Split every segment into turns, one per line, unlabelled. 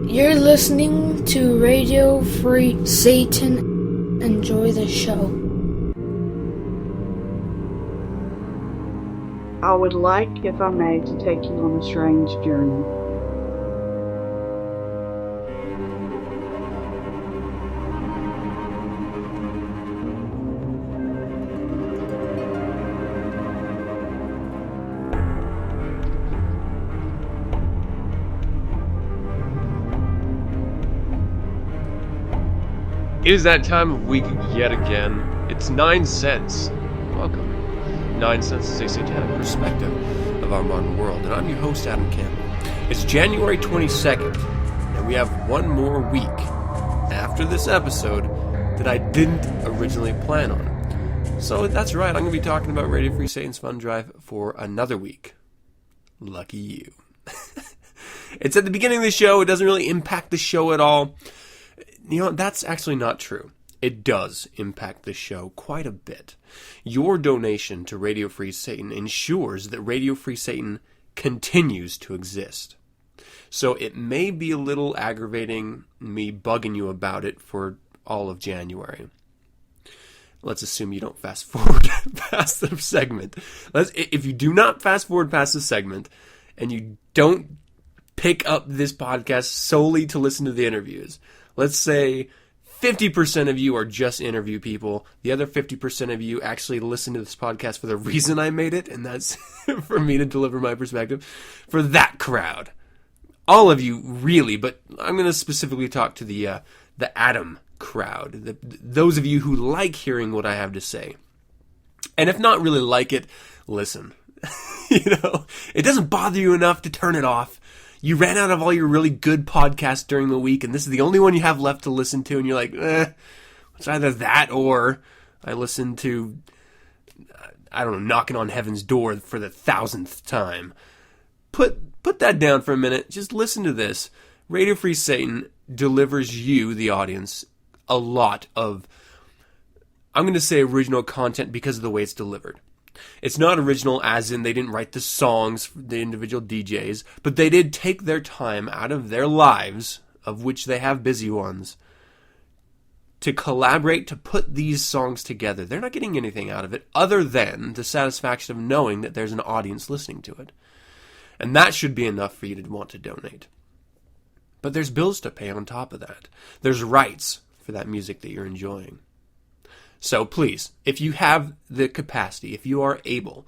You're listening to Radio Free Satan. Enjoy the show.
I would like, if I may, to take you on a strange journey.
It is that time of week yet again. It's 9sense. Welcome. 9sense is a satanic perspective of our modern world, and I'm your host, Adam Campbell. It's January 22nd, and we have one more week after this episode that I didn't originally plan on. So that's right, I'm going to be talking about Radio Free Satan's Fun Drive for another week. Lucky you. It's at the beginning of the show. It doesn't really impact the show at all. You know, that's actually not true. It does impact the show quite a bit. Your donation to Radio Free Satan ensures that Radio Free Satan continues to exist. So it may be a little aggravating me bugging you about it for all of January. Let's assume you don't fast forward past the segment. If you do not fast forward past the segment, and you don't pick up this podcast solely to listen to the interviews, let's say 50% of you are just interview people. The other 50% of you actually listen to this podcast for the reason I made it, and that's for me to deliver my perspective. For that crowd. All of you, really, but I'm going to specifically talk to the Adam crowd. Those of you who like hearing what I have to say. And if not really like it, listen. It doesn't bother you enough to turn it off. You ran out of all your really good podcasts during the week, and this is the only one you have left to listen to, and you're like, it's either that or I listened to, I don't know, Knocking on Heaven's Door for the 1,000th time. Put that down for a minute. Just listen to this. Radio Free Satan delivers you, the audience, a lot of, I'm going to say original content because of the way it's delivered. It's not original as in they didn't write the songs for the individual DJs, but they did take their time out of their lives, of which they have busy ones, to collaborate to put these songs together. They're not getting anything out of it other than the satisfaction of knowing that there's an audience listening to it. And that should be enough for you to want to donate. But there's bills to pay on top of that. There's rights for that music that you're enjoying. So please, if you have the capacity, if you are able,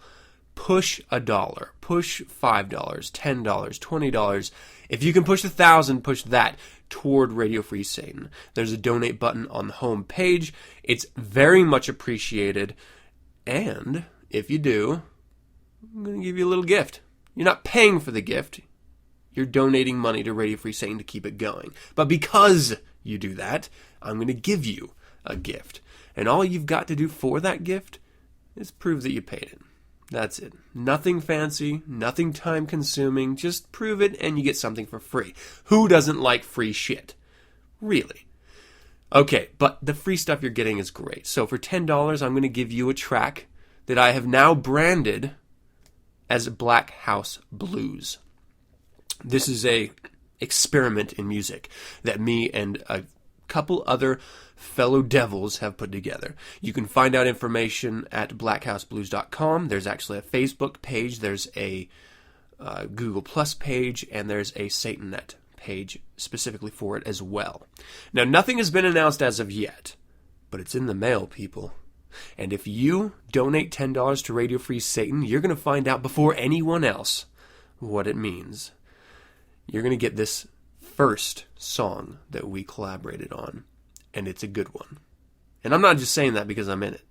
push $1, push $5, $10, $20. If you can push 1,000, push that toward Radio Free Satan. There's a donate button on the home page. It's very much appreciated. And if you do, I'm going to give you a little gift. You're not paying for the gift. You're donating money to Radio Free Satan to keep it going. But because you do that, I'm going to give you a gift. And all you've got to do for that gift is prove that you paid it. That's it. Nothing fancy, nothing time-consuming. Just prove it and you get something for free. Who doesn't like free shit? Really? Okay, but the free stuff you're getting is great. So for $10, I'm going to give you a track that I have now branded as Black House Blues. This is a experiment in music that me and a couple other fellow devils have put together. You can find out information at blackhouseblues.com. There's actually a Facebook page, there's a Google Plus page, and there's a SatanNet page specifically for it as well. Now, nothing has been announced as of yet, but it's in the mail, people. And if you donate $10 to Radio Free Satan, you're going to find out before anyone else what it means. You're going to get this first song that we collaborated on, and it's a good one. And I'm not just saying that because I'm in it.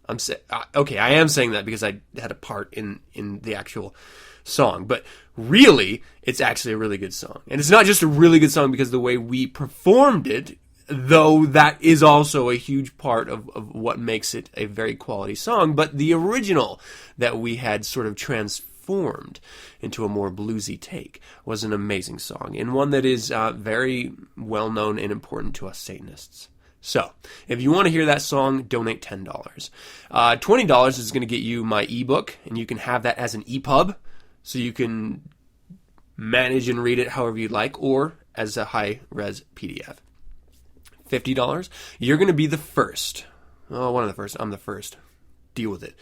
I am saying that because I had a part in the actual song, but really, it's actually a really good song. And it's not just a really good song because of the way we performed it, though that is also a huge part of what makes it a very quality song, but the original that we had sort of transformed into a more bluesy take was an amazing song, and one that is very well known and important to us Satanists. So, if you want to hear that song, donate $10. $20 is going to get you my ebook, and you can have that as an EPUB, so you can manage and read it however you'd like, or as a high-res PDF. $50, you're going to be the first. Oh, one of the first. I'm the first. Deal with it.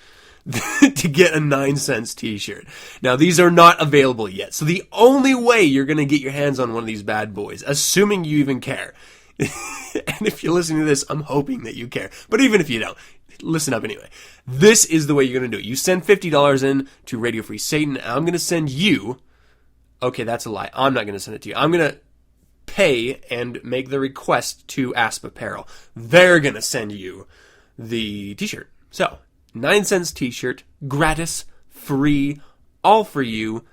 To get a 9sense t-shirt. Now, these are not available yet. So the only way you're going to get your hands on one of these bad boys, assuming you even care, and if you're listening to this, I'm hoping that you care. But even if you don't, listen up anyway. This is the way you're going to do it. You send $50 in to Radio Free Satan. I'm going to send you... Okay, that's a lie. I'm not going to send it to you. I'm going to pay and make the request to Asp Apparel. They're going to send you the t-shirt. So... 9sense t-shirt, gratis, free, all for you,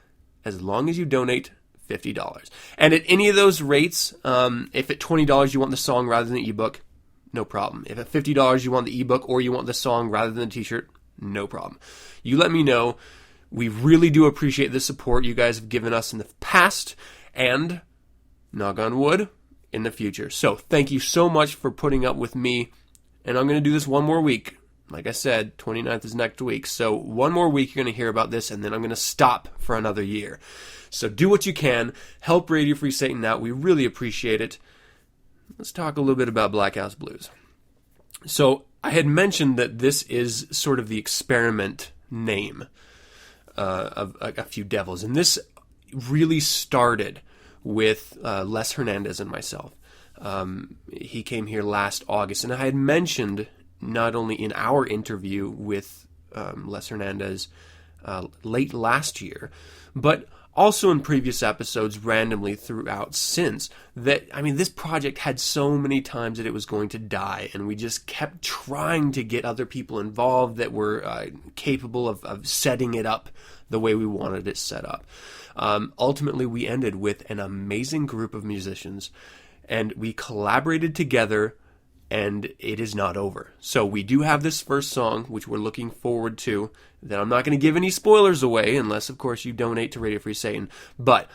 as long as you donate $50. And at any of those rates, if at $20 you want the song rather than the ebook, no problem. If at $50 you want the ebook or you want the song rather than the t-shirt, no problem. You let me know. We really do appreciate the support you guys have given us in the past and, knock on wood, in the future. So thank you so much for putting up with me. And I'm going to do this one more week. Like I said, 29th is next week. So one more week you're going to hear about this, and then I'm going to stop for another year. So do what you can. Help Radio Free Satan out. We really appreciate it. Let's talk a little bit about Black House Blues. So I had mentioned that this is sort of the experiment name of a few devils. And this really started with Les Hernandez and myself. He came here last August, and I had mentioned... not only in our interview with Les Hernandez late last year, but also in previous episodes randomly throughout since, that, I mean, this project had so many times that it was going to die, and we just kept trying to get other people involved that were capable of setting it up the way we wanted it set up. Ultimately, we ended with an amazing group of musicians, and we collaborated together. And it is not over. So we do have this first song, which we're looking forward to, that I'm not going to give any spoilers away, unless, of course, you donate to Radio Free Satan. But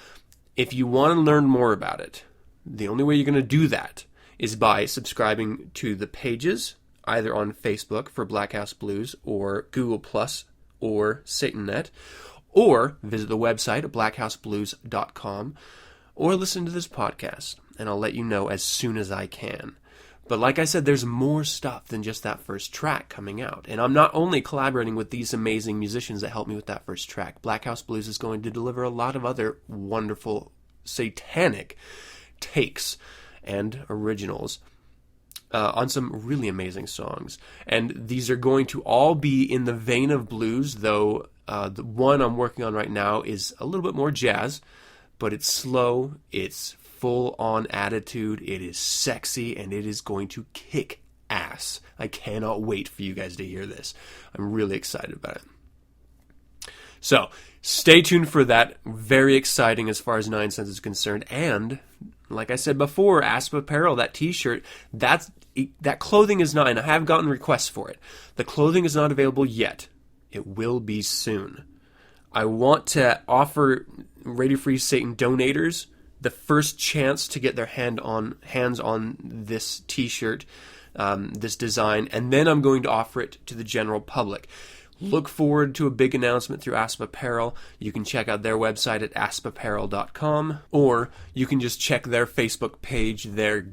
if you want to learn more about it, the only way you're going to do that is by subscribing to the pages, either on Facebook for Black House Blues, or Google Plus, or SatanNet, or visit the website at blackhouseblues.com, or listen to this podcast, and I'll let you know as soon as I can. But like I said, there's more stuff than just that first track coming out. And I'm not only collaborating with these amazing musicians that helped me with that first track. Black House Blues is going to deliver a lot of other wonderful satanic takes and originals on some really amazing songs. And these are going to all be in the vein of blues, though the one I'm working on right now is a little bit more jazz, but it's slow, it's full-on attitude, it is sexy, and it is going to kick ass. I cannot wait for you guys to hear this. I'm really excited about it. So, stay tuned for that. Very exciting as far as 9sense is concerned. And, like I said before, Asp Apparel, that t-shirt, that clothing is not, and I have gotten requests for it. The clothing is not available yet. It will be soon. I want to offer Radio Free Satan donators the first chance to get their hands on this t-shirt, this design, and then I'm going to offer it to the general public. Look forward to a big announcement through Asp Apparel. You can check out their website at aspapparel.com, or you can just check their Facebook page, their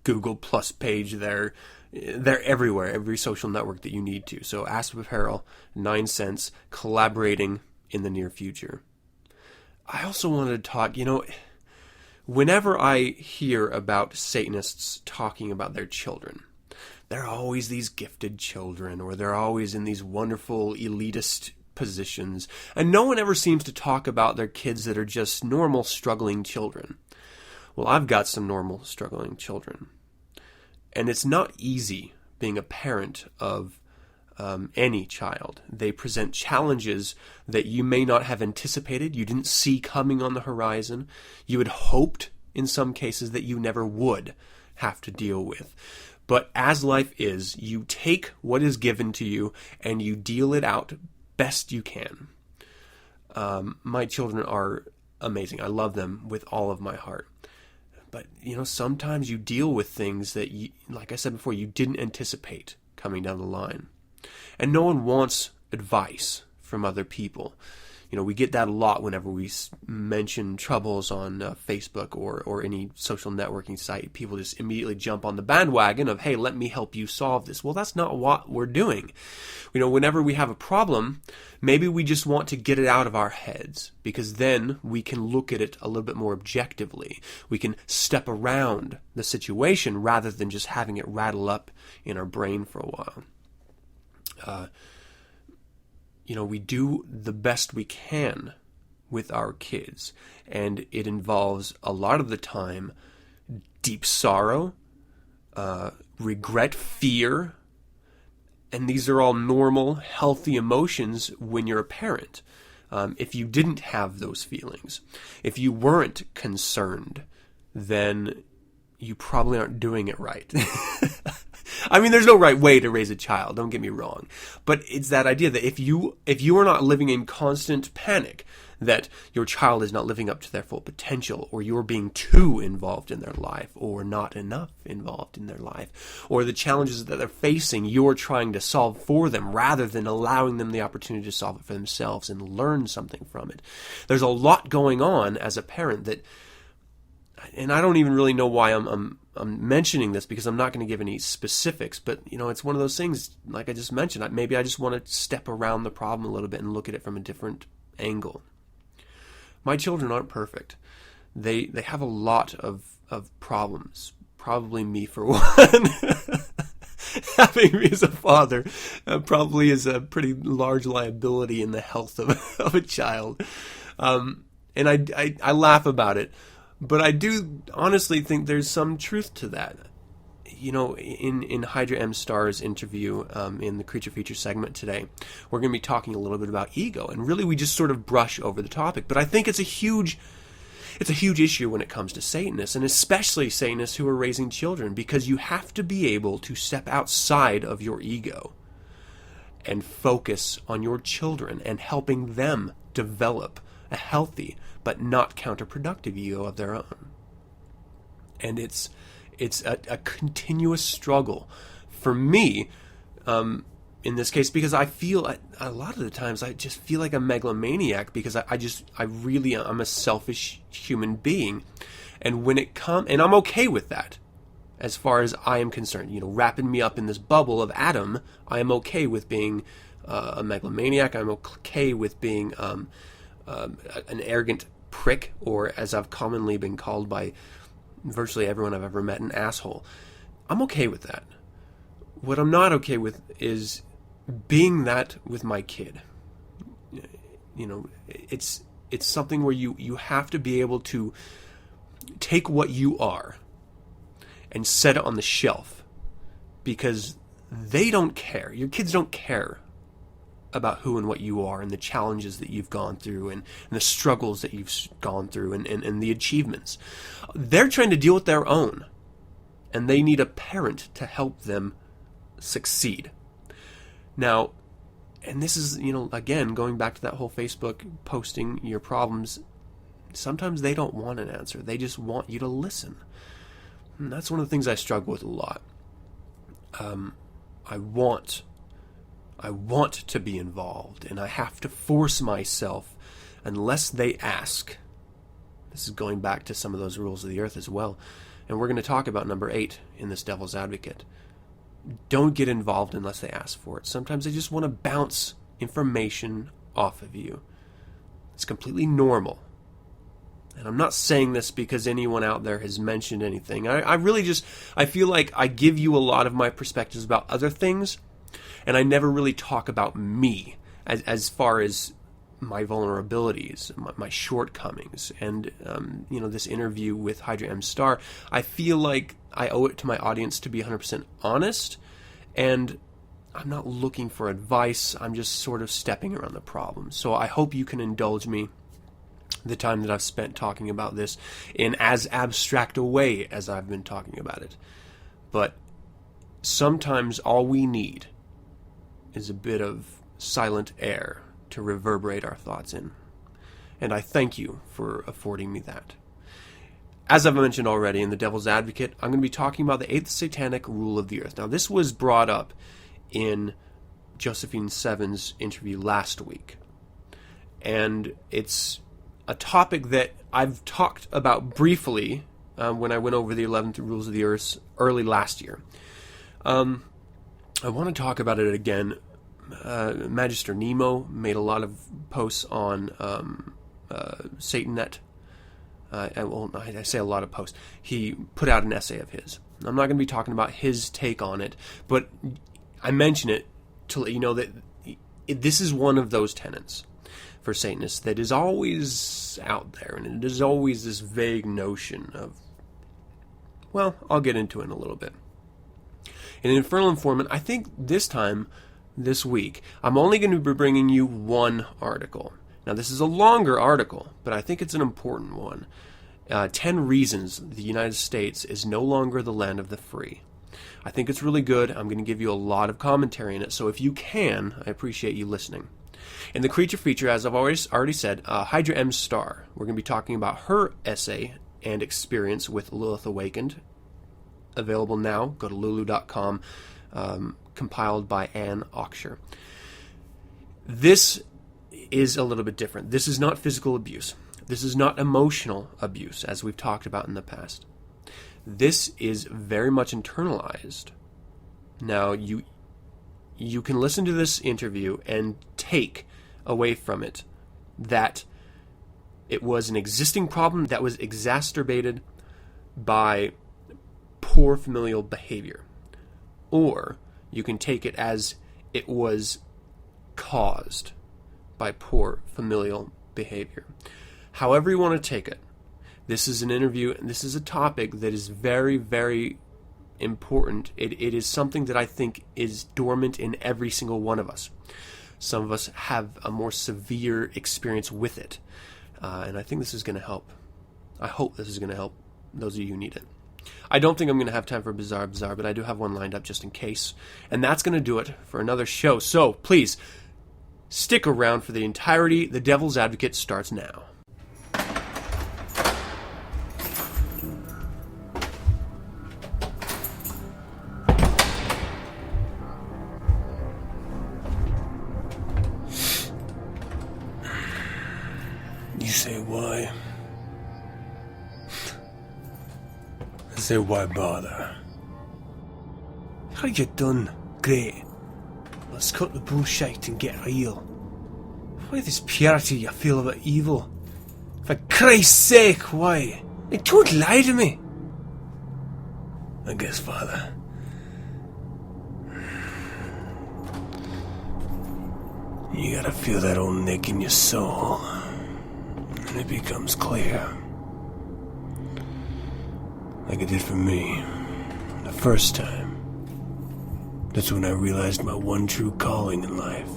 Google Plus page, they're everywhere, every social network that you need to. So Asp Apparel, 9sense, collaborating in the near future. I also wanted to talk, whenever I hear about Satanists talking about their children, they're always these gifted children, or they're always in these wonderful elitist positions, and no one ever seems to talk about their kids that are just normal, struggling children. Well, I've got some normal, struggling children, and it's not easy being a parent of any child. They present challenges that you may not have anticipated, you didn't see coming on the horizon, you had hoped in some cases that you never would have to deal with. But as life is, you take what is given to you and you deal it out best you can. My children are amazing. I love them with all of my heart. But, sometimes you deal with things that, like I said before, you didn't anticipate coming down the line. And no one wants advice from other people. We get that a lot whenever we mention troubles on Facebook or any social networking site. People just immediately jump on the bandwagon of, hey, let me help you solve this. Well, that's not what we're doing. Whenever we have a problem, maybe we just want to get it out of our heads, because then we can look at it a little bit more objectively. We can step around the situation rather than just having it rattle up in our brain for a while. We do the best we can with our kids, and it involves a lot of the time deep sorrow, regret, fear, and these are all normal, healthy emotions when you're a parent. If you didn't have those feelings, if you weren't concerned, then you probably aren't doing it right. I mean, there's no right way to raise a child, don't get me wrong. But it's that idea that if you are not living in constant panic that your child is not living up to their full potential, or you're being too involved in their life, or not enough involved in their life, or the challenges that they're facing, you're trying to solve for them rather than allowing them the opportunity to solve it for themselves and learn something from it. There's a lot going on as a parent that, and I don't even really know why I'm mentioning this, because I'm not going to give any specifics, but it's one of those things, like I just mentioned, maybe I just want to step around the problem a little bit and look at it from a different angle. My children aren't perfect. They have a lot of problems, probably me for one. Having me as a father probably is a pretty large liability in the health of a child. And I laugh about it. But I do honestly think there's some truth to that. In Hydra M. Starr's interview in the Creature Feature segment today, we're going to be talking a little bit about ego, and really we just sort of brush over the topic. But I think it's a huge issue when it comes to Satanists, and especially Satanists who are raising children, because you have to be able to step outside of your ego and focus on your children and helping them develop a healthy but not counterproductive ego of their own. And it's a continuous struggle for me in this case, because I feel a lot of the times I just feel like a megalomaniac, because I'm a selfish human being, and when it comes, and I'm okay with that as far as I am concerned, wrapping me up in this bubble of Adam, I am okay with being a megalomaniac. I'm okay with being an arrogant prick, or as I've commonly been called by virtually everyone I've ever met, an asshole. I'm okay with that. What I'm not okay with is being that with my kid. It's something where you have to be able to take what you are and set it on the shelf, because they don't care. Your kids don't care about who and what you are, and the challenges that you've gone through, and the struggles that you've gone through, and the achievements. They're trying to deal with their own, and they need a parent to help them succeed. Now, and this is, again, going back to that whole Facebook posting your problems, sometimes they don't want an answer. They just want you to listen. And that's one of the things I struggle with a lot. I want to be involved, and I have to force myself unless they ask. This is going back to some of those rules of the earth as well. And we're going to talk about number 8 in this Devil's Advocate. Don't get involved unless they ask for it. Sometimes they just want to bounce information off of you. It's completely normal. And I'm not saying this because anyone out there has mentioned anything. I feel like I give you a lot of my perspectives about other things, and I never really talk about me as far as my vulnerabilities, my shortcomings. And, this interview with Hydra M. Starr, I feel like I owe it to my audience to be 100% honest, and I'm not looking for advice. I'm just sort of stepping around the problem. So I hope you can indulge me the time that I've spent talking about this in as abstract a way as I've been talking about it. But sometimes all we need is a bit of silent air to reverberate our thoughts in. And I thank you for affording me that. As I've mentioned already in The Devil's Advocate, I'm going to be talking about the 8th Satanic Rule of the Earth. Now, this was brought up in Josephine Seven's interview last week. and it's a topic that I've talked about briefly when I went over the 11th Rules of the Earth early last year. I want to talk about it again. Magister Nemo made a lot of posts on Satanet. I say a lot of posts. He put out an essay of his. I'm not going to be talking about his take on it, but I mention it to let you know that this is one of those tenets for Satanists that is always out there, and it is always this vague notion of, well, I'll get into it in a little bit. In Infernal Informant, I think this week, I'm only going to be bringing you one article. Now, this is a longer article, but I think it's an important one. 10 reasons the United States is no longer the land of the free. I think it's really good. I'm going to give you a lot of commentary in it, so if you can, I appreciate you listening. In the creature feature, as I've already said, Hydra M. Star. We're going to be talking about her essay and experience with Lilith Awakened. Available now. Go to lulu.com. Compiled by Anne Oxshire. This is a little bit different. This is not physical abuse. This is not emotional abuse, as we've talked about in the past. This is very much internalized. Now, you can listen to this interview and take away from it that it was an existing problem that was exacerbated by poor familial behavior. Or you can take it as it was caused by poor familial behavior. However you want to take it, this is an interview, and this is a topic that is very, very important. It is something that I think is dormant in every single one of us. Some of us have a more severe experience with it, and I think this is going to help. I hope this is going to help those of you who need it. I don't think I'm going to have time for Bizarre, but I do have one lined up just in case. And that's going to do it for another show. So, please, stick around for the entirety. The Devil's Advocate starts now. You say why? I say why bother? How you done? Great. Let's cut the bullshit and get real. Why this purity you feel about evil? For Christ's sake, why? Don't lie to me. I guess, Father. You gotta feel that old nick in your soul, and it becomes clear. Like it did for me, the first time. That's when I realized my one true calling in life.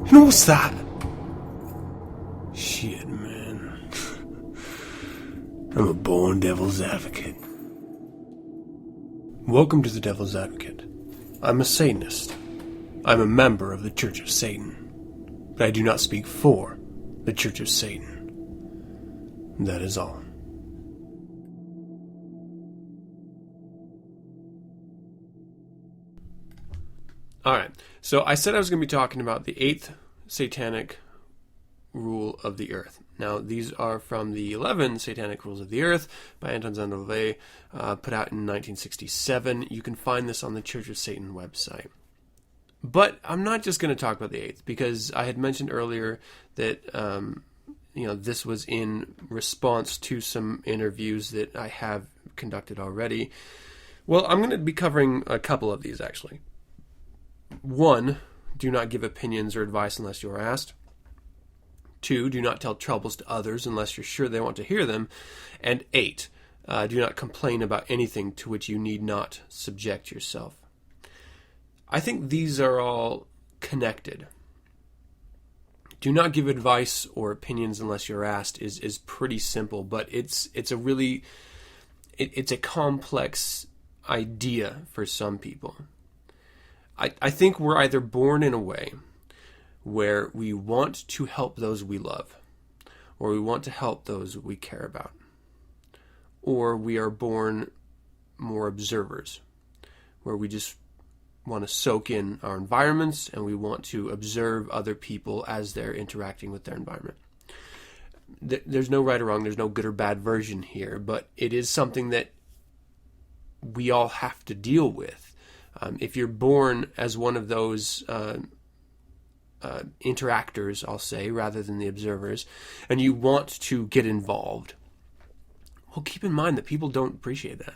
And what's that? Shit, man. I'm a born Devil's Advocate. Welcome to the Devil's Advocate. I'm a Satanist. I'm a member of the Church of Satan. But I do not speak for the Church of Satan. That is all. Alright, so I said I was going to be talking about the 8th Satanic Rule of the Earth. Now, these are from the 11 Satanic Rules of the Earth by Anton Zandovay, put out in 1967. You can find this on the Church of Satan website. But I'm not just going to talk about the 8th, because I had mentioned earlier that this was in response to some interviews that I have conducted already. Well, I'm going to be covering a couple of these, actually. 1, do not give opinions or advice unless you are asked. 2, do not tell troubles to others unless you're sure they want to hear them. And 8, do not complain about anything to which you need not subject yourself. I think these are all connected. Do not give advice or opinions unless you're asked is pretty simple, but it's a complex idea for some people. I think we're either born in a way where we want to help those we love, or we want to help those we care about, or we are born more observers, where we just want to soak in our environments, and we want to observe other people as they're interacting with their environment. There's no right or wrong, there's no good or bad version here, but it is something that we all have to deal with. If you're born as one of those interactors, I'll say, rather than the observers, and you want to get involved, well, keep in mind that people don't appreciate that.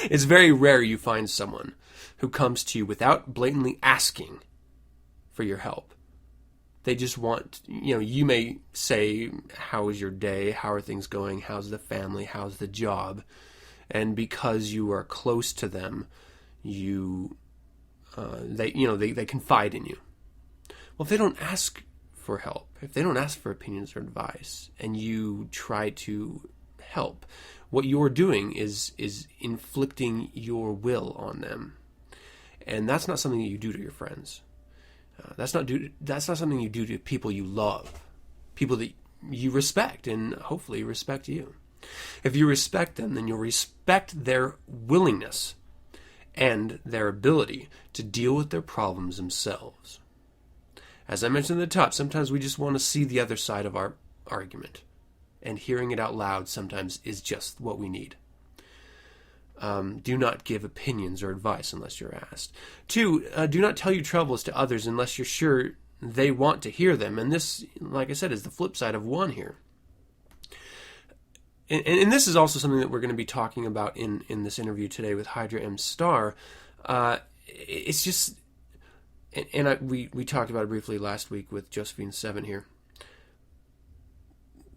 It's very rare you find someone who comes to you without blatantly asking for your help. They just want, you may say, how is your day? How are things going? How's the family? How's the job? And because you are close to them, they confide in you. Well, if they don't ask for help, if they don't ask for opinions or advice, and you try to help, what you're doing is inflicting your will on them. And that's not something that you do to your friends. That's not something you do to people you love, people that you respect and hopefully respect you. If you respect them, then you'll respect their willingness and their ability to deal with their problems themselves. As I mentioned at the top, sometimes we just want to see the other side of our argument, and hearing it out loud sometimes is just what we need. Do not give opinions or advice unless you're asked. 2, do not tell your troubles to others unless you're sure they want to hear them. And this, like I said, is the flip side of 1 here. And this is also something that we're going to be talking about in this interview today with Hydra M. Star. It's just, we talked about it briefly last week with Josephine 7 here.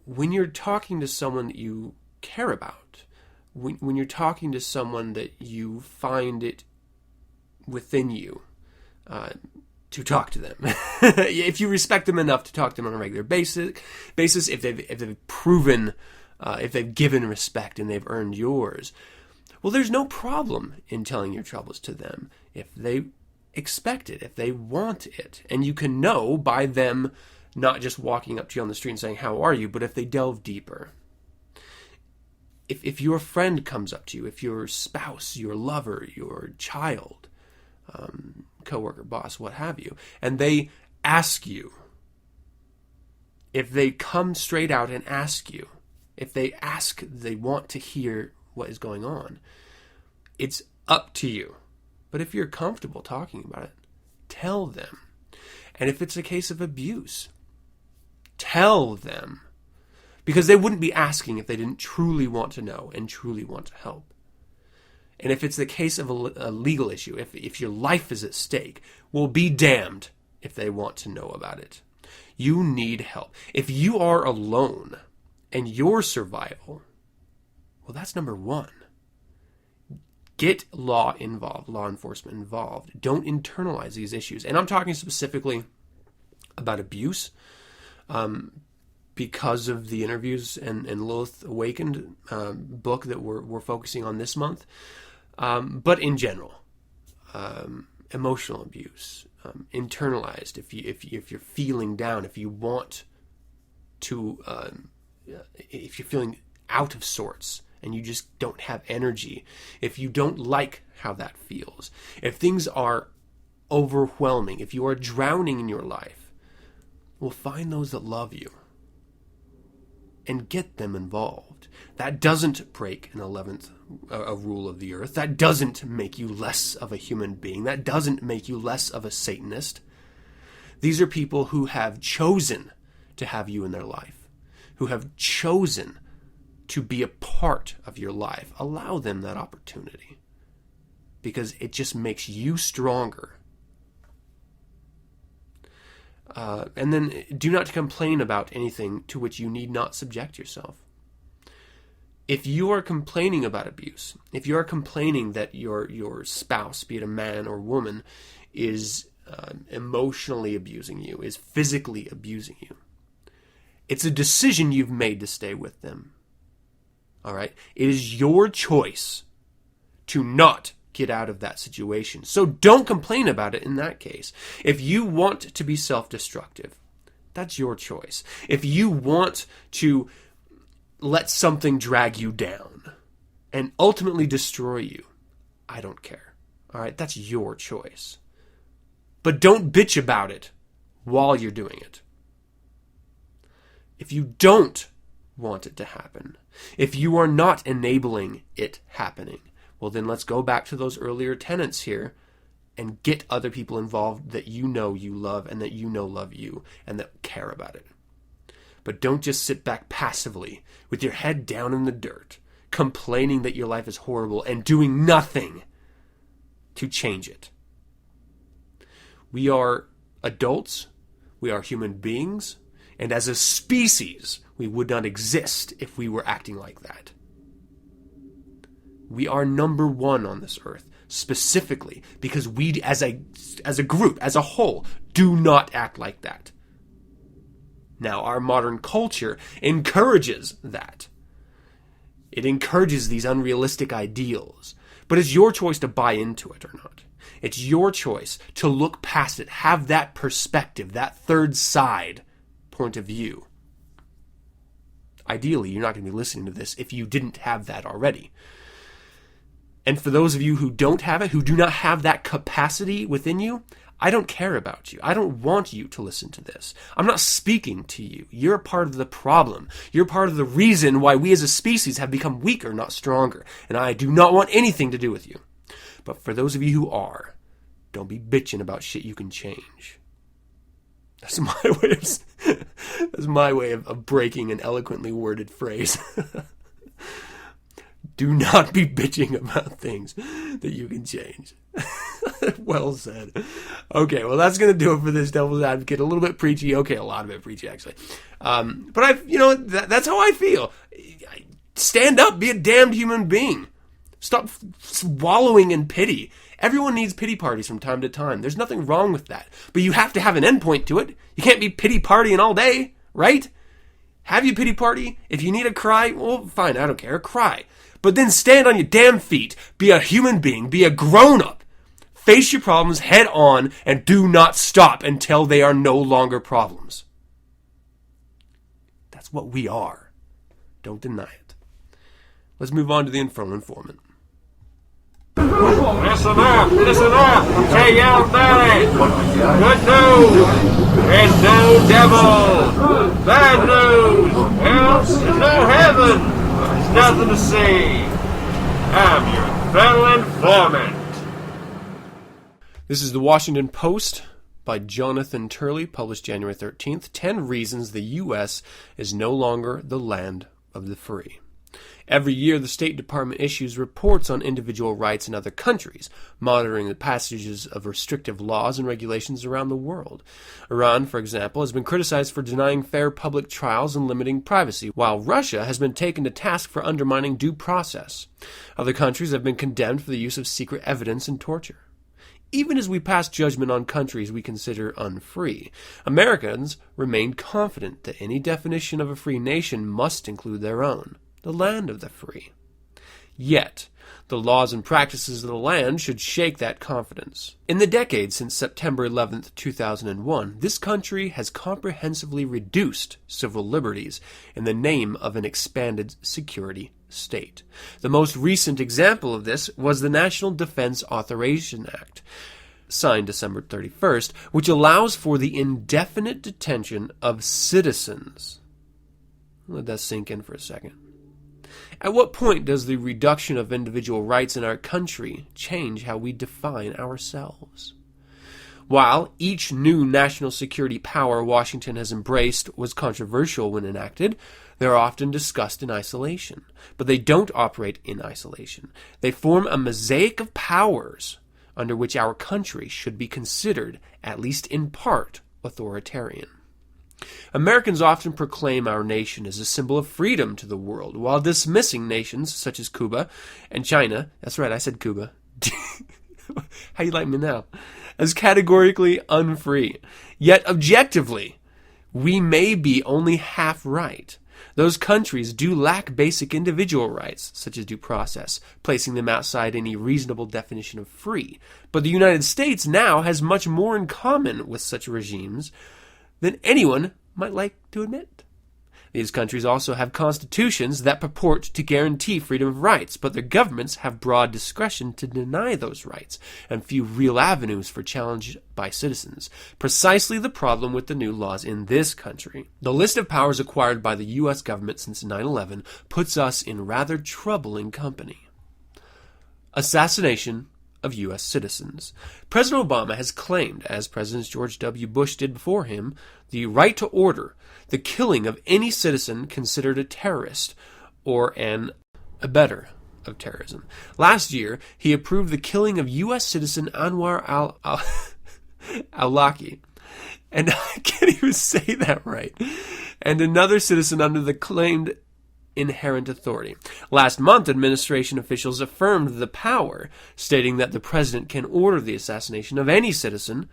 When you're talking to someone that you care about, when you're talking to someone that you find it within you to talk to them, if you respect them enough to talk to them on a regular basis, if they've proven, if they've given respect and they've earned yours, well, there's no problem in telling your troubles to them if they expect it, if they want it, and you can know by them not just walking up to you on the street and saying, how are you, but if they delve deeper. If your friend comes up to you, if your spouse, your lover, your child, coworker, boss, what have you, and they ask you, if they come straight out and ask you, if they want to hear what is going on, it's up to you. But if you're comfortable talking about it, tell them. And if it's a case of abuse, tell them. Because they wouldn't be asking if they didn't truly want to know and truly want to help. And if it's the case of a legal issue, if your life is at stake, well, be damned if they want to know about it. You need help. If you are alone and your survival, well, that's number 1. Get law enforcement involved. Don't internalize these issues. And I'm talking specifically about abuse, because of the interviews and Lilith Awakened book that we're focusing on this month. But in general, emotional abuse, internalized. If you're feeling down, if you want to, if you're feeling out of sorts and you just don't have energy, if you don't like how that feels, if things are overwhelming, if you are drowning in your life, well, find those that love you and get them involved. That doesn't break an 11th rule of the earth. That doesn't make you less of a human being. That doesn't make you less of a Satanist. These are people who have chosen to have you in their life, who have chosen to be a part of your life. Allow them that opportunity, because it just makes you stronger. And then do not complain about anything to which you need not subject yourself. If you are complaining about abuse, if you are complaining that your spouse, be it a man or woman, is emotionally abusing you, is physically abusing you, it's a decision you've made to stay with them. All right? It is your choice to not get out of that situation. So don't complain about it in that case. If you want to be self-destructive, that's your choice. If you want to let something drag you down and ultimately destroy you, I don't care. All right, that's your choice. But don't bitch about it while you're doing it. If you don't want it to happen, if you are not enabling it happening, well then let's go back to those earlier tenets here and get other people involved that you know you love and that you know love you and that care about it. But don't just sit back passively with your head down in the dirt, complaining that your life is horrible and doing nothing to change it. We are adults, we are human beings, and as a species, we would not exist if we were acting like that. We are number one on this earth, specifically because we, as a group, as a whole, do not act like that. Now, our modern culture encourages that. It encourages these unrealistic ideals, but it's your choice to buy into it or not. It's your choice to look past it, have that perspective, that third side point of view. Ideally, you're not going to be listening to this if you didn't have that already. And for those of you who don't have it, who do not have that capacity within you, I don't care about you. I don't want you to listen to this. I'm not speaking to you. You're a part of the problem. You're part of the reason why we as a species have become weaker, not stronger. And I do not want anything to do with you. But for those of you who are, don't be bitching about shit you can change. That's my way of breaking an eloquently worded phrase. Do not be bitching about things that you can change. Well said. Okay, well that's going to do it for this Devil's Advocate. A little bit preachy. Okay, a lot of it preachy, actually. But that's how I feel. Stand up. Be a damned human being. Stop wallowing in pity. Everyone needs pity parties from time to time. There's nothing wrong with that. But you have to have an endpoint to it. You can't be pity partying all day, right? Have your pity party. If you need to cry, well, fine, I don't care. Cry. But then stand on your damn feet. Be a human being. Be a grown-up. Face your problems head on and do not stop until they are no longer problems. That's what we are. Don't deny it. Let's move on to the Infernal Informant.
Listen up, hey young daddy, good news, there's no devil, bad news, hell, there's no heaven, there's nothing to see. I'm your Infernal Informant.
This is the Washington Post by Jonathan Turley, published January 13th, 10 Reasons the U.S. is no longer the land of the free. Every year, the State Department issues reports on individual rights in other countries, monitoring the passages of restrictive laws and regulations around the world. Iran, for example, has been criticized for denying fair public trials and limiting privacy, while Russia has been taken to task for undermining due process. Other countries have been condemned for the use of secret evidence and torture. Even as we pass judgment on countries we consider unfree, Americans remain confident that any definition of a free nation must include their own. The land of the free. Yet, the laws and practices of the land should shake that confidence. In the decades since September 11, 2001, this country has comprehensively reduced civil liberties in the name of an expanded security state. The most recent example of this was the National Defense Authorization Act, signed December 31st, which allows for the indefinite detention of citizens. Let that sink in for a second. At what point does the reduction of individual rights in our country change how we define ourselves? While each new national security power Washington has embraced was controversial when enacted, they are often discussed in isolation. But they don't operate in isolation. They form a mosaic of powers under which our country should be considered, at least in part, authoritarian. Americans often proclaim our nation as a symbol of freedom to the world, while dismissing nations such as Cuba and China, that's right, I said Cuba, how you like me now, as categorically unfree. Yet objectively, we may be only half right. Those countries do lack basic individual rights, such as due process, placing them outside any reasonable definition of free. But the United States now has much more in common with such regimes than anyone might like to admit. These countries also have constitutions that purport to guarantee freedom of rights, but their governments have broad discretion to deny those rights, and few real avenues for challenge by citizens. Precisely the problem with the new laws in this country. The list of powers acquired by the U.S. government since 9/11 puts us in rather troubling company. Assassination of U.S. citizens. President Obama has claimed, as Presidents George W. Bush did before him, the right to order the killing of any citizen considered a terrorist or an abettor of terrorism. Last year, he approved the killing of U.S. citizen Anwar al-Awlaki, and I can't even say that right, and another citizen under the claimed inherent authority. Last month, administration officials affirmed the power, stating that the president can order the assassination of any citizen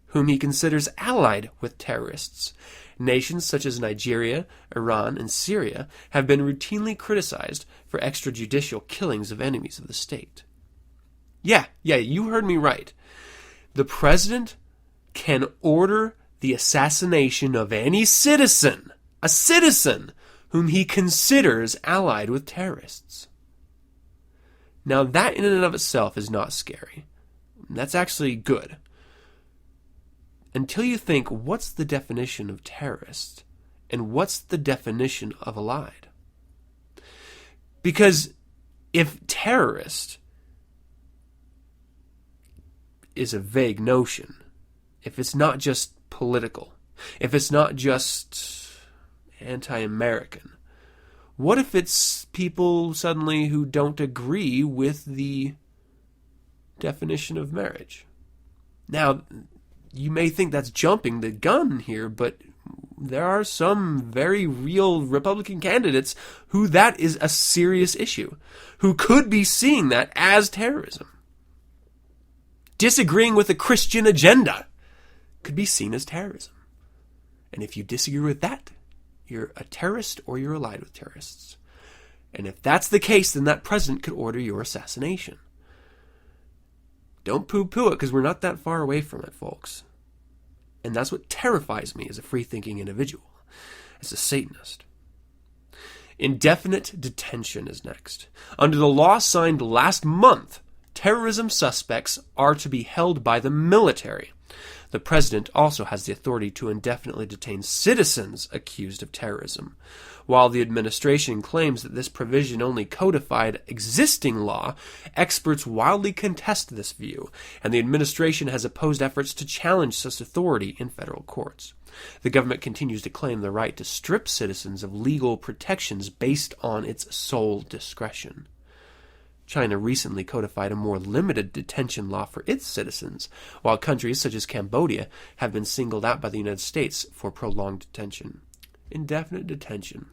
whom he considers allied with terrorists. Nations such as Nigeria, Iran, and Syria have been routinely criticized for extrajudicial killings of enemies of the state. Yeah, you heard me right. The president can order the assassination of any citizen, a citizen, whom he considers allied with terrorists. Now, that in and of itself is not scary. That's actually good. Until you think, what's the definition of terrorist? And what's the definition of allied? Because if terrorist is a vague notion, if it's not just political, if it's not just anti-American, what if it's people suddenly who don't agree with the definition of marriage? Now, you may think that's jumping the gun here, but there are some very real Republican candidates who that is a serious issue, who could be seeing that as terrorism. Disagreeing with a Christian agenda could be seen as terrorism. And if you disagree with that, you're a terrorist or you're allied with terrorists. And if that's the case, then that president could order your assassination. Don't poo-poo it, because we're not that far away from it, folks. And that's what terrifies me as a free-thinking individual, as a Satanist. Indefinite detention is next. Under the law signed last month, terrorism suspects are to be held by the military. The president also has the authority to indefinitely detain citizens accused of terrorism. While the administration claims that this provision only codified existing law, experts wildly contest this view, and the administration has opposed efforts to challenge such authority in federal courts. The government continues to claim the right to strip citizens of legal protections based on its sole discretion. China recently codified a more limited detention law for its citizens, while countries such as Cambodia have been singled out by the United States for prolonged detention. Indefinite detention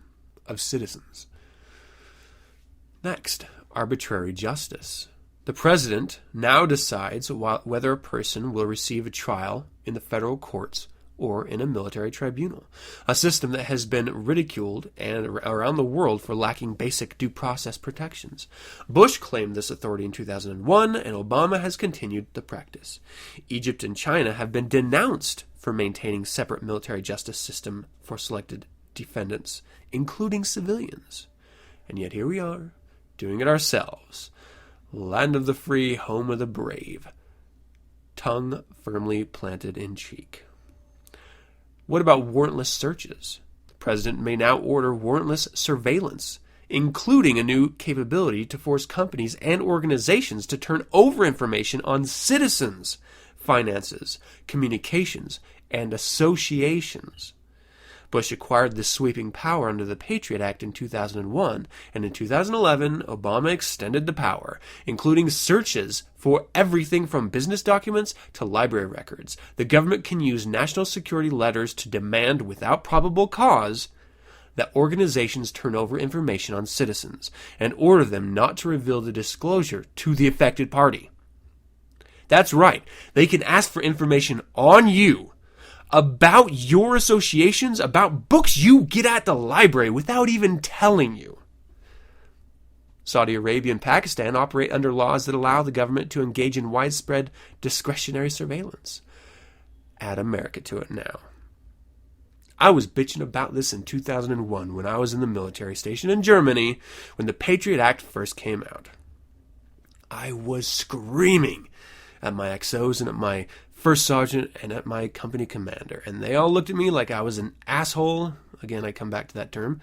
of citizens. Next, arbitrary justice. The president now decides whether a person will receive a trial in the federal courts or in a military tribunal, a system that has been ridiculed and around the world for lacking basic due process protections. Bush claimed this authority in 2001, and Obama has continued the practice. Egypt and China have been denounced for maintaining separate military justice system for selected defendants, including civilians. And yet here we are, doing it ourselves. Land of the free, home of the brave. Tongue firmly planted in cheek. What about warrantless searches? The president may now order warrantless surveillance, including a new capability to force companies and organizations to turn over information on citizens' finances, communications, and associations. Bush acquired this sweeping power under the Patriot Act in 2001, and in 2011, Obama extended the power, including searches for everything from business documents to library records. The government can use national security letters to demand, without probable cause, that organizations turn over information on citizens, and order them not to reveal the disclosure to the affected party. That's right, they can ask for information on you, about your associations, about books you get at the library without even telling you. Saudi Arabia and Pakistan operate under laws that allow the government to engage in widespread discretionary surveillance. Add America to it now. I was bitching about this in 2001 when I was in the military station in Germany when the Patriot Act first came out. I was screaming at my XOs and at my first sergeant and at my company commander. And they all looked at me like I was an asshole. Again, I come back to that term.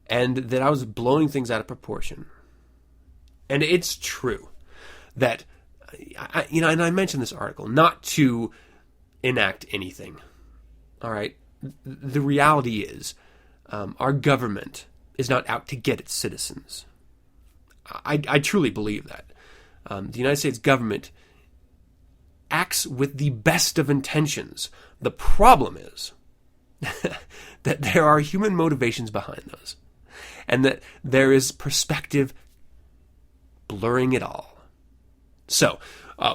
And that I was blowing things out of proportion. And it's true that, and I mentioned this article, not to enact anything. All right? The reality is, our government is not out to get its citizens. I truly believe that. The United States government acts with the best of intentions. The problem is that there are human motivations behind those, and that there is perspective blurring it all. So,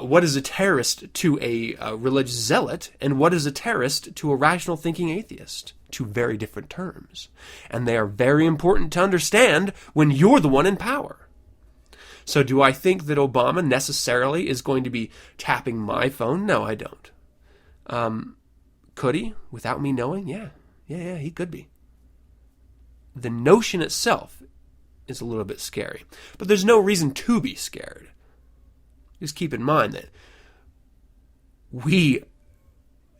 what is a terrorist to a religious zealot, and what is a terrorist to a rational thinking atheist? Two very different terms. And they are very important to understand when you're the one in power. So do I think that Obama necessarily is going to be tapping my phone? No, I don't. Could he, without me knowing? Yeah, he could be. The notion itself is a little bit scary. But there's no reason to be scared. Just keep in mind that we,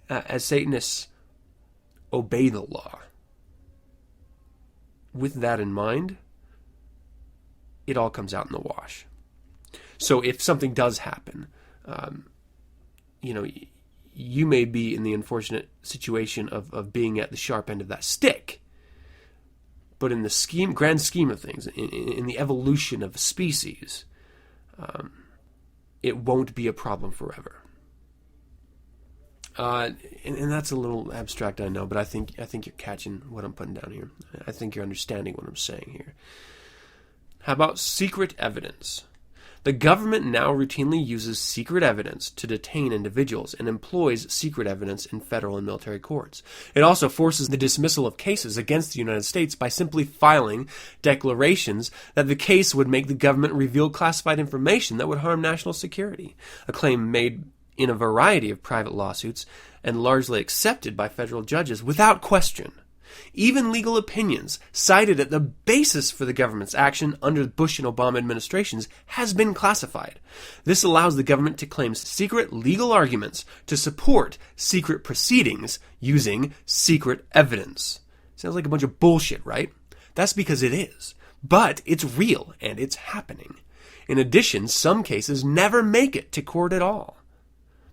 as Satanists, obey the law. With that in mind, it all comes out in the wash. So if something does happen, you may be in the unfortunate situation of being at the sharp end of that stick. But in the grand scheme of things, in the evolution of a species, it won't be a problem forever. And that's a little abstract, I know, but I think you're catching what I'm putting down here. I think you're understanding what I'm saying here. How about secret evidence? The government now routinely uses secret evidence to detain individuals and employs secret evidence in federal and military courts. It also forces the dismissal of cases against the United States by simply filing declarations that the case would make the government reveal classified information that would harm national security, a claim made in a variety of private lawsuits and largely accepted by federal judges without question. Even legal opinions cited at the basis for the government's action under the Bush and Obama administrations has been classified. This allows the government to claim secret legal arguments to support secret proceedings using secret evidence. Sounds like a bunch of bullshit, right? That's because it is. But it's real and it's happening. In addition, some cases never make it to court at all.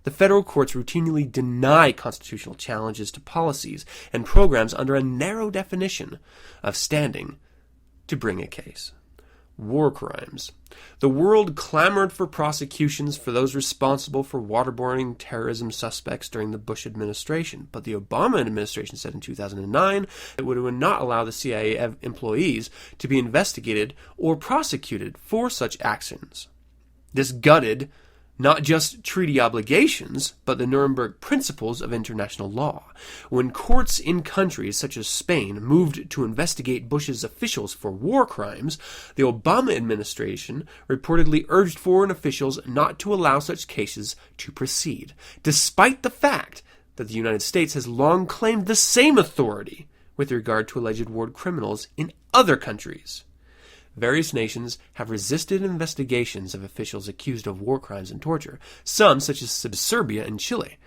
The federal courts routinely deny constitutional challenges to policies and programs under a narrow definition of standing to bring a case. War crimes. The world clamored for prosecutions for those responsible for waterboarding terrorism suspects during the Bush administration, but the Obama administration said in 2009 it would not allow the CIA employees to be investigated or prosecuted for such actions. This gutted not just treaty obligations, but the Nuremberg principles of international law. When courts in countries such as Spain moved to investigate Bush's officials for war crimes, the Obama administration reportedly urged foreign officials not to allow such cases to proceed, despite the fact that the United States has long claimed the same authority with regard to alleged war criminals in other countries. Various nations have resisted investigations of officials accused of war crimes and torture. Some, such as Serbia and Chile,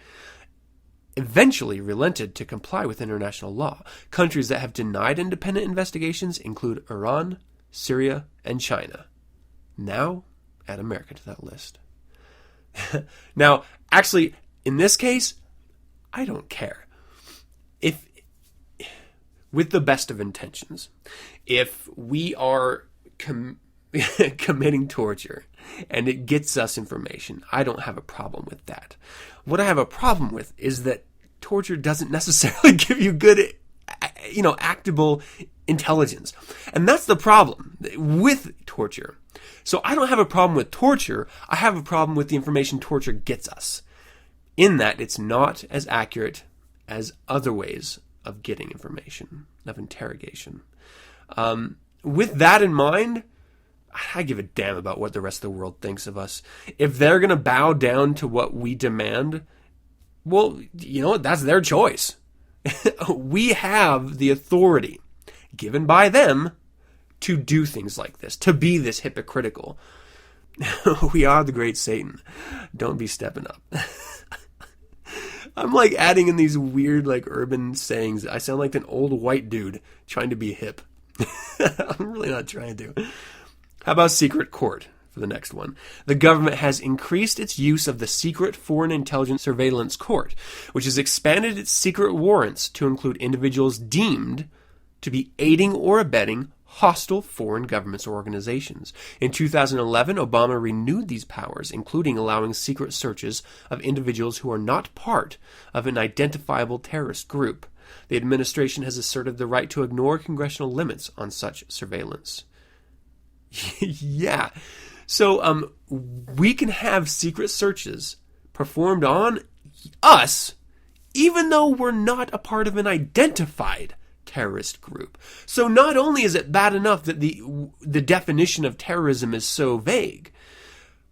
eventually relented to comply with international law. Countries that have denied independent investigations include Iran, Syria, and China. Now, add America to that list. Now, actually, in this case, I don't care. If, with the best of intentions, if we are committing torture and it gets us information, I don't have a problem with that. What I have a problem with is that torture doesn't necessarily give you good, actable intelligence. And that's the problem with torture. So I don't have a problem with torture. I have a problem with the information torture gets us, in that it's not as accurate as other ways of getting information, of interrogation. With that in mind, I give a damn about what the rest of the world thinks of us. If they're going to bow down to what we demand, well, you know what? That's their choice. We have the authority given by them to do things like this, to be this hypocritical. We are the great Satan. Don't be stepping up. I'm like adding in these weird like urban sayings. I sound like an old white dude trying to be hip. I'm really not trying to. How about secret court for the next one? The government has increased its use of the secret foreign intelligence surveillance court, which has expanded its secret warrants to include individuals deemed to be aiding or abetting hostile foreign governments or organizations. In 2011, Obama renewed these powers, including allowing secret searches of individuals who are not part of an identifiable terrorist group. The administration has asserted the right to ignore congressional limits on such surveillance. Yeah. So we can have secret searches performed on us, even though we're not a part of an identified terrorist group. So not only is it bad enough that the definition of terrorism is so vague,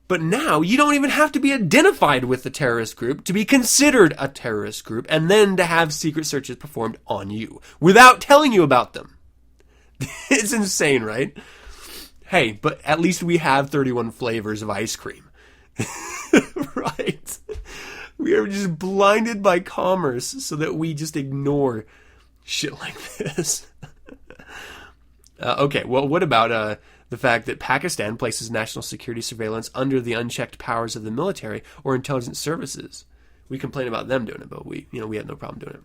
but now you don't even have to be identified with the terrorist group to be considered a terrorist group, and then to have secret searches performed on you without telling you about them. It's insane, right? Hey, but at least we have 31 flavors of ice cream. Right? We are just blinded by commerce so that we just ignore shit like this. Okay, well, what about the fact that Pakistan places national security surveillance under the unchecked powers of the military or intelligence services? We complain about them doing it, but we have no problem doing it.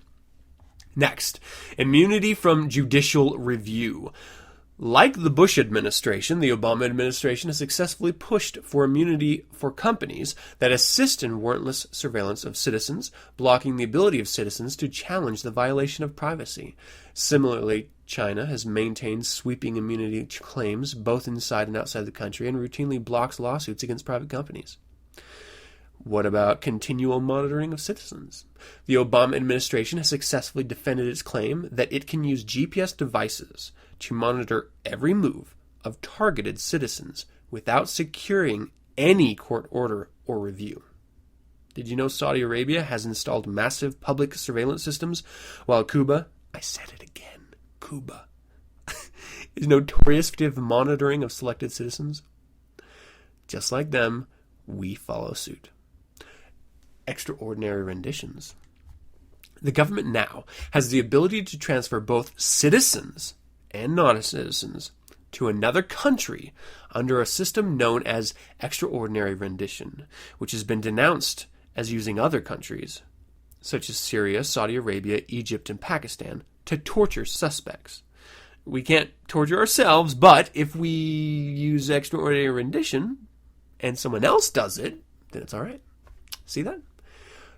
Next, immunity from judicial review. Like the Bush administration, the Obama administration has successfully pushed for immunity for companies that assist in warrantless surveillance of citizens, blocking the ability of citizens to challenge the violation of privacy. Similarly, China has maintained sweeping immunity claims both inside and outside the country and routinely blocks lawsuits against private companies. What about continual monitoring of citizens? The Obama administration has successfully defended its claim that it can use GPS devices to monitor every move of targeted citizens without securing any court order or review. Did you know Saudi Arabia has installed massive public surveillance systems, while Cuba, I said it again, Cuba, is notorious for the monitoring of selected citizens? Just like them, we follow suit. Extraordinary renditions. The government now has the ability to transfer both citizens and non-citizens to another country under a system known as extraordinary rendition, which has been denounced as using other countries, such as Syria, Saudi Arabia, Egypt, and Pakistan, to torture suspects. We can't torture ourselves, but if we use extraordinary rendition and someone else does it, then it's all right. See that?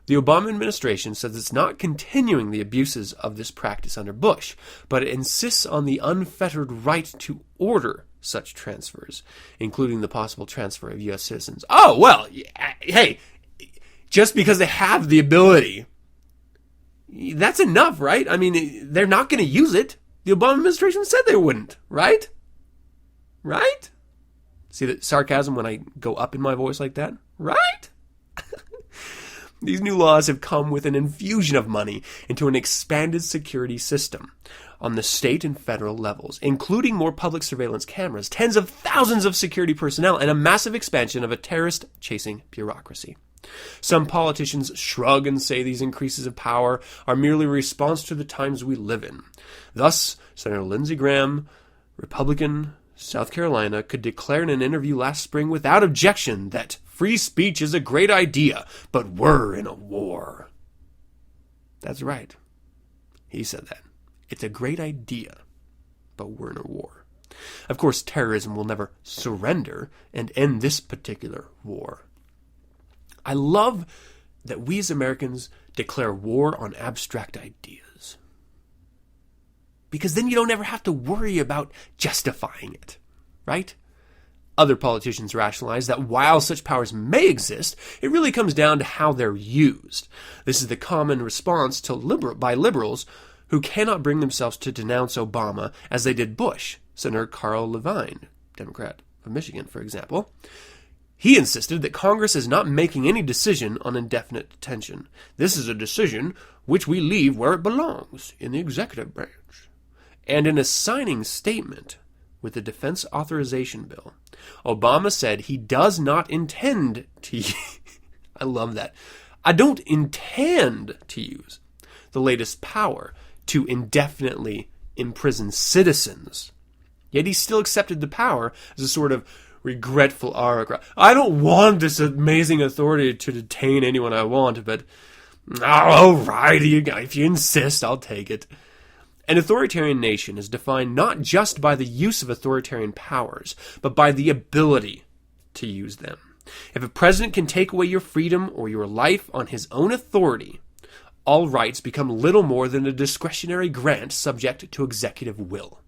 The Obama administration says it's not continuing the abuses of this practice under Bush, but it insists on the unfettered right to order such transfers, including the possible transfer of U.S. citizens. Oh, well, hey, just because they have the ability, that's enough, right? I mean, they're not going to use it. The Obama administration said they wouldn't, right? Right? See the sarcasm when I go up in my voice like that? Right? These new laws have come with an infusion of money into an expanded security system on the state and federal levels, including more public surveillance cameras, tens of thousands of security personnel, and a massive expansion of a terrorist-chasing bureaucracy. Some politicians shrug and say these increases of power are merely a response to the times we live in. Thus, Senator Lindsey Graham, Republican, South Carolina, could declare in an interview last spring without objection that free speech is a great idea, but we're in a war. That's right. He said that. It's a great idea, but we're in a war. Of course, terrorism will never surrender and end this particular war. I love that we as Americans declare war on abstract ideas, because then you don't ever have to worry about justifying it, right? Other politicians rationalize that while such powers may exist, it really comes down to how they're used. This is the common response by liberals who cannot bring themselves to denounce Obama as they did Bush, Senator Carl Levine, Democrat of Michigan, for example. He insisted that Congress is not making any decision on indefinite detention. This is a decision which we leave where it belongs, in the executive branch. And in a signing statement with the Defense Authorization Bill, Obama said he does not intend to I love that. I don't intend to use the latest power to indefinitely imprison citizens. Yet he still accepted the power as a sort of regretful autocrat. I don't want this amazing authority to detain anyone I want, but all right, if you insist, I'll take it. An authoritarian nation is defined not just by the use of authoritarian powers, but by the ability to use them. If a president can take away your freedom or your life on his own authority, all rights become little more than a discretionary grant subject to executive will.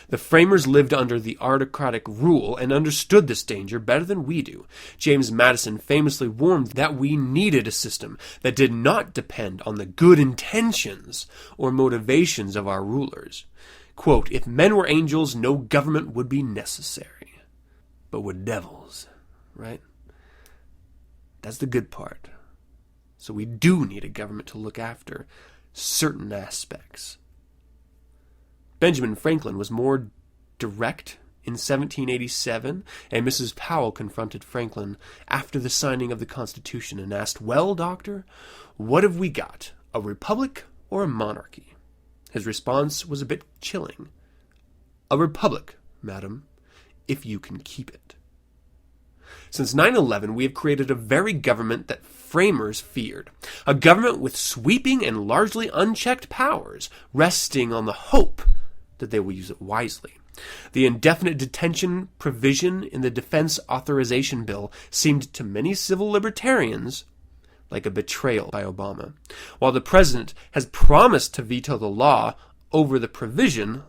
The framers lived under the autocratic rule and understood this danger better than we do. James Madison famously warned that we needed a system that did not depend on the good intentions or motivations of our rulers. Quote, "If men were angels, no government would be necessary. But we're devils," right? That's the good part. So we do need a government to look after certain aspects. Benjamin Franklin was more direct in 1787, and Mrs. Powell confronted Franklin after the signing of the Constitution and asked, "Well, doctor, what have we got, a republic or a monarchy?" His response was a bit chilling. "A republic, madam, if you can keep it." Since 9/11, we have created a very government that framers feared. A government with sweeping and largely unchecked powers, resting on the hope that they will use it wisely. The indefinite detention provision in the Defense Authorization Bill seemed to many civil libertarians like a betrayal by Obama. While the president has promised to veto the law over the provision,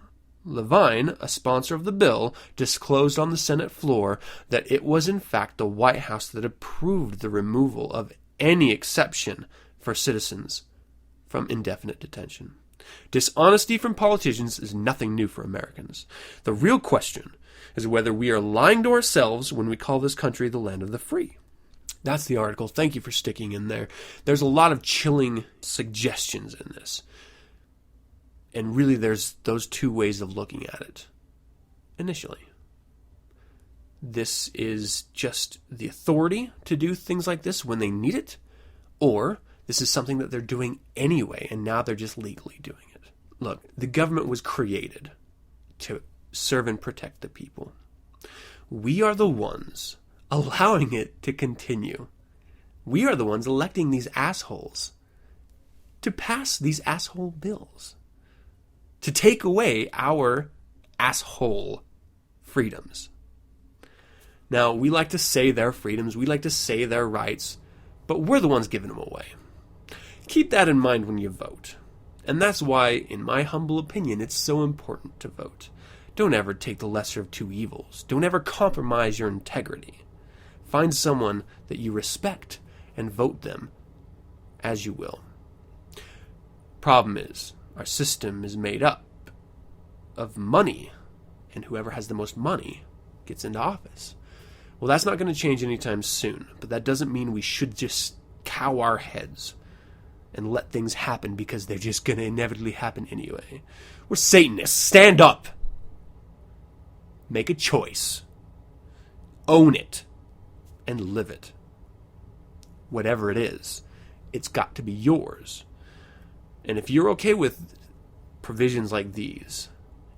Levine, a sponsor of the bill, disclosed on the Senate floor that it was in fact the White House that approved the removal of any exception for citizens from indefinite detention. Dishonesty from politicians is nothing new for Americans. The real question is whether we are lying to ourselves when we call this country the land of the free. That's the article. Thank you for sticking in there. There's a lot of chilling suggestions in this. And really there's those two ways of looking at it. Initially, this is just the authority to do things like this when they need it, or this is something that they're doing anyway, and now they're just legally doing it. Look, the government was created to serve and protect the people. We are the ones allowing it to continue. We are the ones electing these assholes to pass these asshole bills, to take away our asshole freedoms. Now, we like to say their freedoms, we like to say their rights, but we're the ones giving them away. Keep that in mind when you vote. And that's why, in my humble opinion, it's so important to vote. Don't ever take the lesser of two evils. Don't ever compromise your integrity. Find someone that you respect and vote them as you will. Problem is, our system is made up of money, and whoever has the most money gets into office. Well, that's not going to change anytime soon, but that doesn't mean we should just cow our heads and let things happen because they're just going to inevitably happen anyway. We're Satanists. Stand up. Make a choice. Own it. And live it. Whatever it is, it's got to be yours. And if you're okay with provisions like these,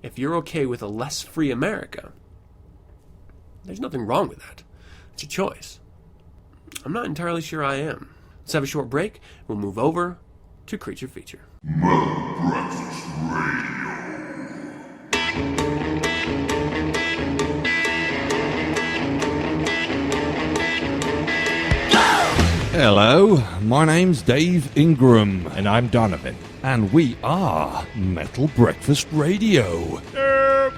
if you're okay with a less free America, there's nothing wrong with that. It's a choice. I'm not entirely sure I am. Let's have a short break. We'll move over to Creature Feature.
Metal Breakfast Radio.
Hello, my name's Dave Ingram.
And I'm Donovan.
And we are Metal Breakfast Radio.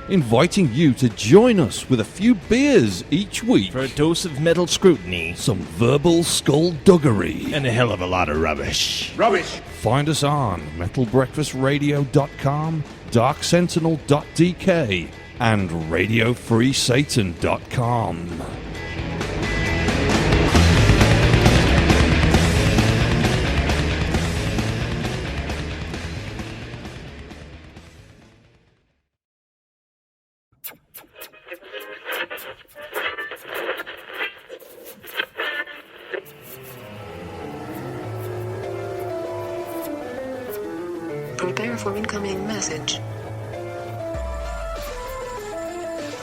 Inviting you to join us with a few beers each week.
For a dose of metal scrutiny.
Some verbal skullduggery.
And a hell of a lot of rubbish.
Find us on metalbreakfastradio.com, darksentinel.dk, and radiofreesatan.com.
Prepare for incoming message.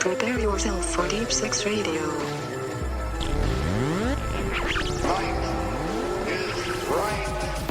Prepare yourself for Deep Six Radio.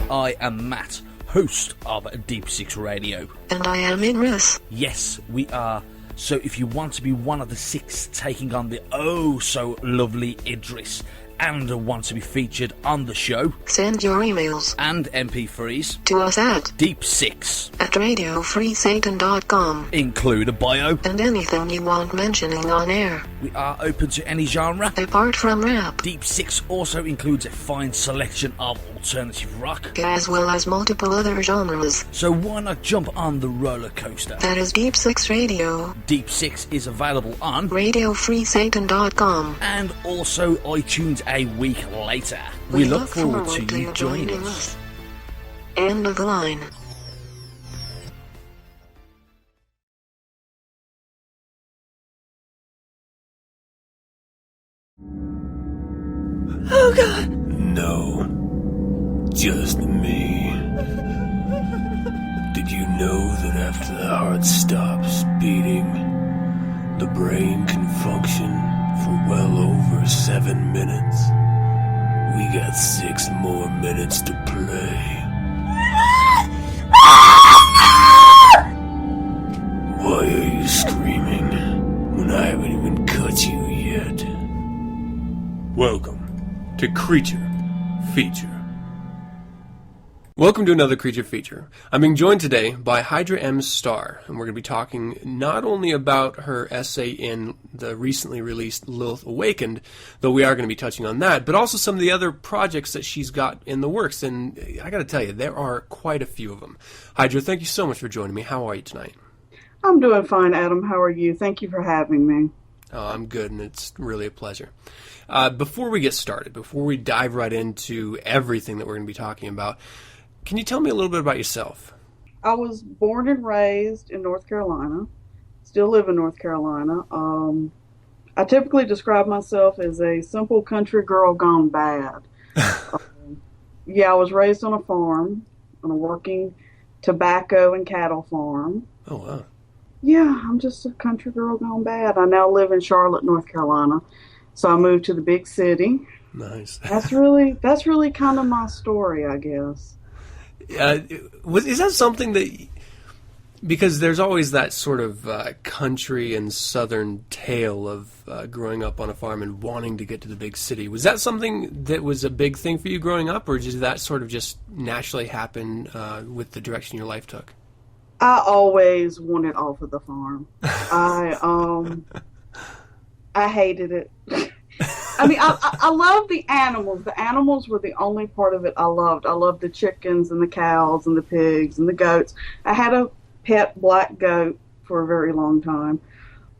I am Matt, host of Deep Six Radio.
And I am Inris.
Yes, we are. So if you want to be one of the six taking on the oh-so-lovely Idris and want to be featured on the show,
send your emails
and MP3s
to us at
deep6@radiofreesatan.com. Include a bio
and anything you want mentioning on air.
We are open to any genre
apart from rap.
Deep Six also includes a fine selection of alternative rock
as well as multiple other genres.
So why not jump on the roller coaster?
That is Deep Six Radio.
Deep Six is available on
radiofreesatan.com
and also iTunes a week later. We look forward to you joining us.
End of the line.
Oh God!
No, just me. Did you know that after the heart stops beating, the brain can function for well over 7 minutes? We got 6 more minutes to play. Why are you screaming when I haven't even cut you yet? Welcome to Creature Feature. Welcome to another Creature Feature. I'm being joined today by Hydra M. Star, and we're going to be talking not only about her essay in the recently released Lilith Awakened, though we are going to be touching on that, but also some of the other projects that she's got in the works, and I got to tell you, there are quite a few of them. Hydra, thank you so much for joining me. How are you tonight?
I'm doing fine, Adam. How are you? Thank you for having me.
Oh, I'm good, and it's really a pleasure. Before we get started, before we dive right into everything that we're going to be talking about, can you tell me a little bit about yourself?
I was born and raised in North Carolina. Still live in North Carolina. I typically describe myself as a simple country girl gone bad. Yeah, I was raised on a farm, on a working tobacco and cattle farm.
Oh, wow.
Yeah, I'm just a country girl gone bad. I now live in Charlotte, North Carolina. So I moved to the big city.
Nice.
That's really kind of my story, I guess.
Is that something that, because there's always that sort of country and southern tale of growing up on a farm and wanting to get to the big city. Was that something that was a big thing for you growing up, or did that sort of just naturally happen with the direction your life took?
I always wanted off of the farm. I hated it. I mean, I love the animals. The animals were the only part of it I loved. I loved the chickens and the cows and the pigs and the goats. I had a pet black goat for a very long time.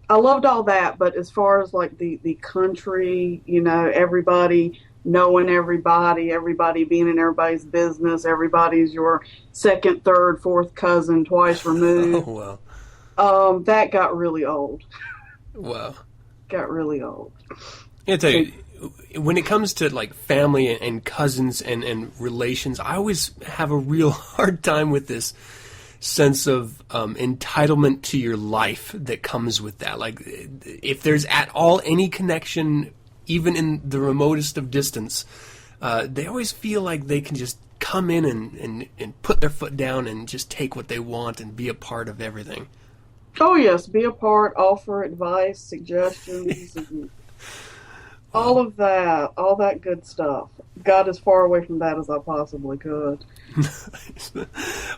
I loved all that, but as far as like the country, you know, everybody knowing everybody being in everybody's business, everybody's your second, third, fourth cousin twice removed.
Oh, wow.
That got really old.
Wow.
Got really old.
I tell you, when it comes to like family and cousins and relations, I always have a real hard time with this sense of entitlement to your life that comes with that. Like, if there's at all any connection, even in the remotest of distance, they always feel like they can just come in and put their foot down and just take what they want and be a part of everything.
Oh, yes. Be a part, offer advice, suggestions, and all of that, all that good stuff. Got as far away from that as I possibly could.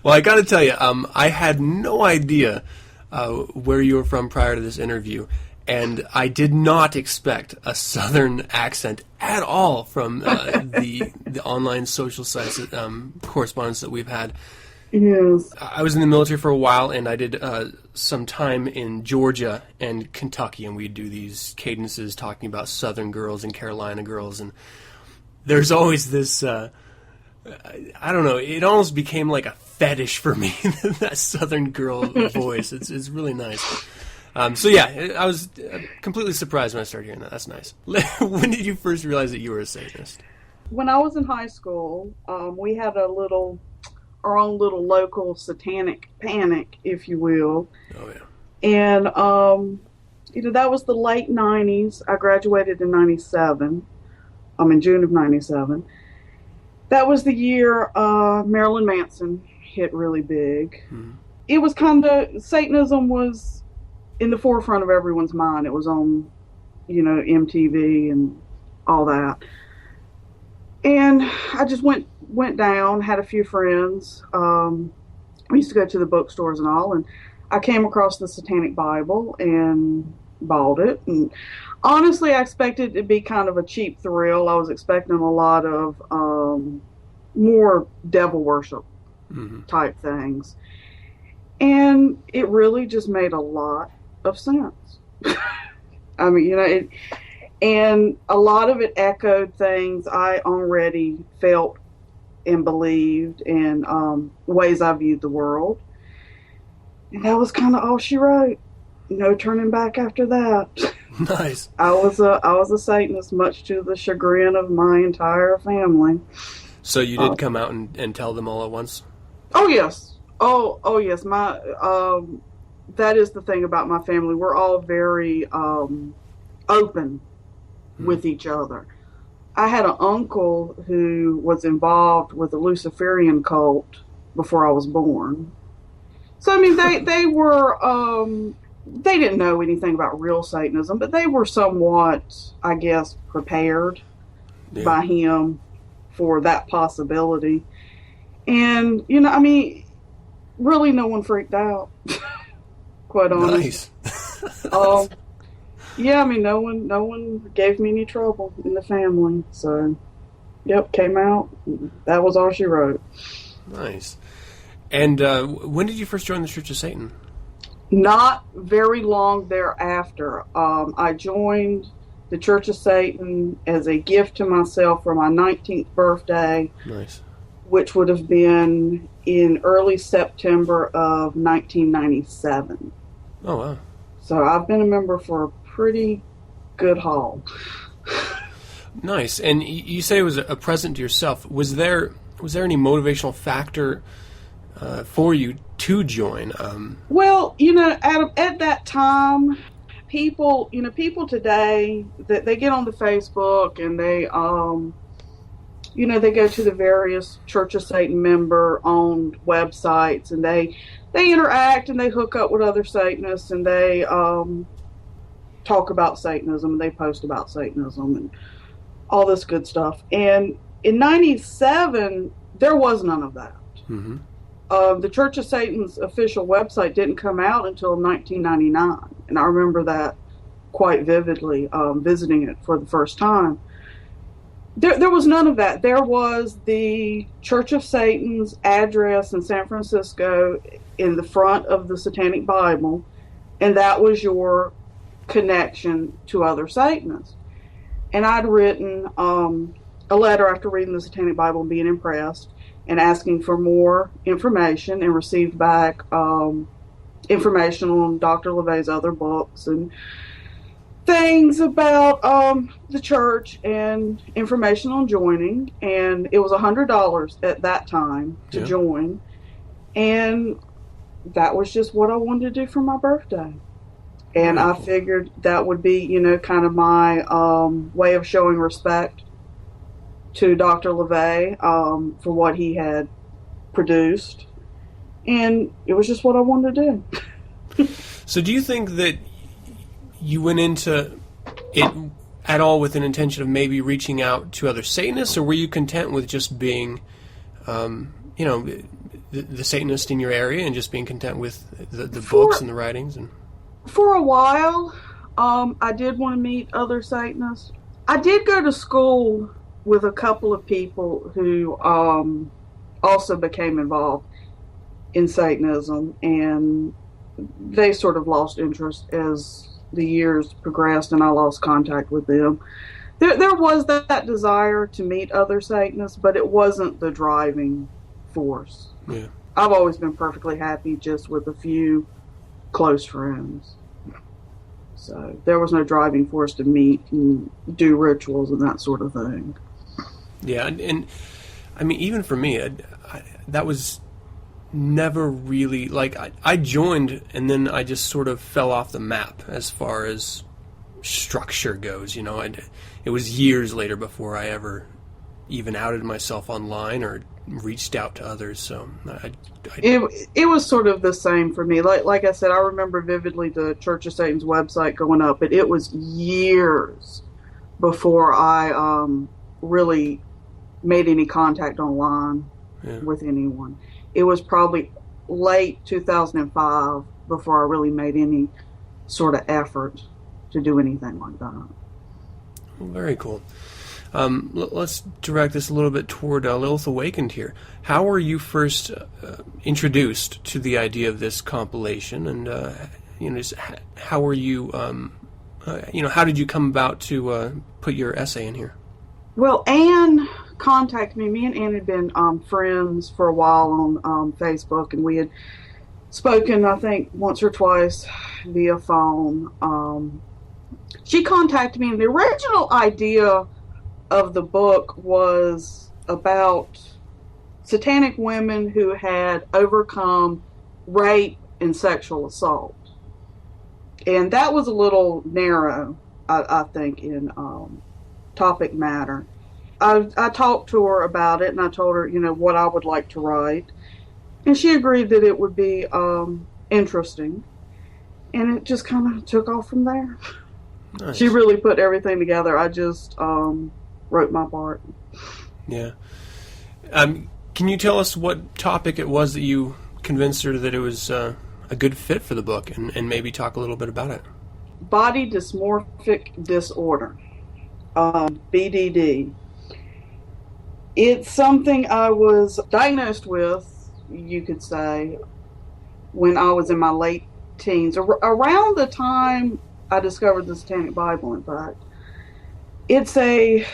Well, I got to tell you, I had no idea where you were from prior to this interview, and I did not expect a southern accent at all from the online social sites, correspondence that we've had.
Yes.
I was in the military for a while, and I did some time in Georgia and Kentucky, and we'd do these cadences talking about Southern girls and Carolina girls, and there's always this, I don't know, it almost became like a fetish for me, that Southern girl voice. It's really nice. So yeah, I was completely surprised when I started hearing that. That's nice. When did you first realize that you were a Satanist?
When I was in high school, we had a little our own little local satanic panic, if you will.
Oh, yeah.
And, that was the late 90s. I graduated in 97. In June of 97. That was the year Marilyn Manson hit really big. Mm-hmm. It was Satanism was in the forefront of everyone's mind. It was on, MTV and all that. And I just went down, had a few friends. I used to go to the bookstores and all, and I came across the Satanic Bible and bought it. And honestly, I expected it to be kind of a cheap thrill. I was expecting a lot of more devil worship type things. And it really just made a lot of sense. I mean, and a lot of it echoed things I already felt and believed, and ways I viewed the world. And that was kind of all she wrote. No turning back after that.
Nice.
I was a Satanist, much to the chagrin of my entire family.
So you did come out and tell them all at once?
Oh yes. Oh yes. My that is the thing about my family. We're all very open with each other. I had an uncle who was involved with the Luciferian cult before I was born. So I mean, they were they didn't know anything about real Satanism, but they were somewhat, I guess, prepared by him for that possibility. And I mean, really, no one freaked out. Quite honest.
Nice.
Yeah, I mean, no one gave me any trouble in the family. So, yep, came out. That was all she wrote.
Nice. And when did you first join the Church of Satan?
Not very long thereafter. I joined the Church of Satan as a gift to myself for my 19th birthday.
Nice.
Which would have been in early September of 1997.
Oh, wow.
So I've been a member for a pretty good haul.
Nice. And you say it was a present to yourself. Was there any motivational factor for you to join?
Well, Adam, at that time, people today, they get on the Facebook and they go to the various Church of Satan member-owned websites, and they interact and they hook up with other Satanists, and they talk about Satanism, and they post about Satanism and all this good stuff. And in 97, there was none of that. Mm-hmm. The Church of Satan's official website didn't come out until 1999, and I remember that quite vividly, visiting it for the first time. There was none of that. There was the Church of Satan's address in San Francisco in the front of the Satanic Bible, and that was your connection to other Satanists. And I'd written a letter after reading the Satanic Bible and being impressed and asking for more information, and received back information on Dr. LaVey's other books and things about the church and information on joining. And it was $100 at that time to join, and that was just what I wanted to do for my birthday. And I figured that would be, kind of my way of showing respect to Dr. LaVey for what he had produced. And it was just what I wanted to do.
So do you think that you went into it at all with an intention of maybe reaching out to other Satanists, or were you content with just being, the Satanist in your area and just being content with the books and the writings? And
for a while, I did want to meet other Satanists. I did go to school with a couple of people who also became involved in Satanism, and they sort of lost interest as the years progressed, and I lost contact with them. There was that desire to meet other Satanists, but it wasn't the driving force.
Yeah.
I've always been perfectly happy just with a few close friends. So there was no driving force to meet and do rituals and that sort of thing.
Yeah, and I mean, even for me, that was never really, like, I joined and then I just sort of fell off the map as far as structure goes, you know. It was years later before I ever even outed myself online or reached out to others, so
it was sort of the same for me. Like I said, I remember vividly the Church of Satan's website going up, but it was years before I really made any contact online with anyone. It was probably late 2005 before I really made any sort of effort to do anything like that.
Well, very cool. Let's direct this a little bit toward Lilith Awakened here. How were you first introduced to the idea of this compilation, and how were you, how did you come about to put your essay in here?
Well, Anne contacted me. Me and Anne had been friends for a while on Facebook, and we had spoken, I think, once or twice via phone. She contacted me, and the original idea of the book was about satanic women who had overcome rape and sexual assault. And that was a little narrow, I think, in topic matter. I talked to her about it, and I told her, what I would like to write. And she agreed that it would be interesting. And it just kind of took off from there.
Nice.
She really put everything together. I just wrote my part.
Yeah. Can you tell us what topic it was that you convinced her that it was a good fit for the book, and maybe talk a little bit about it?
Body dysmorphic disorder, BDD. It's something I was diagnosed with, you could say, when I was in my late teens, around the time I discovered the Satanic Bible, in fact. It's I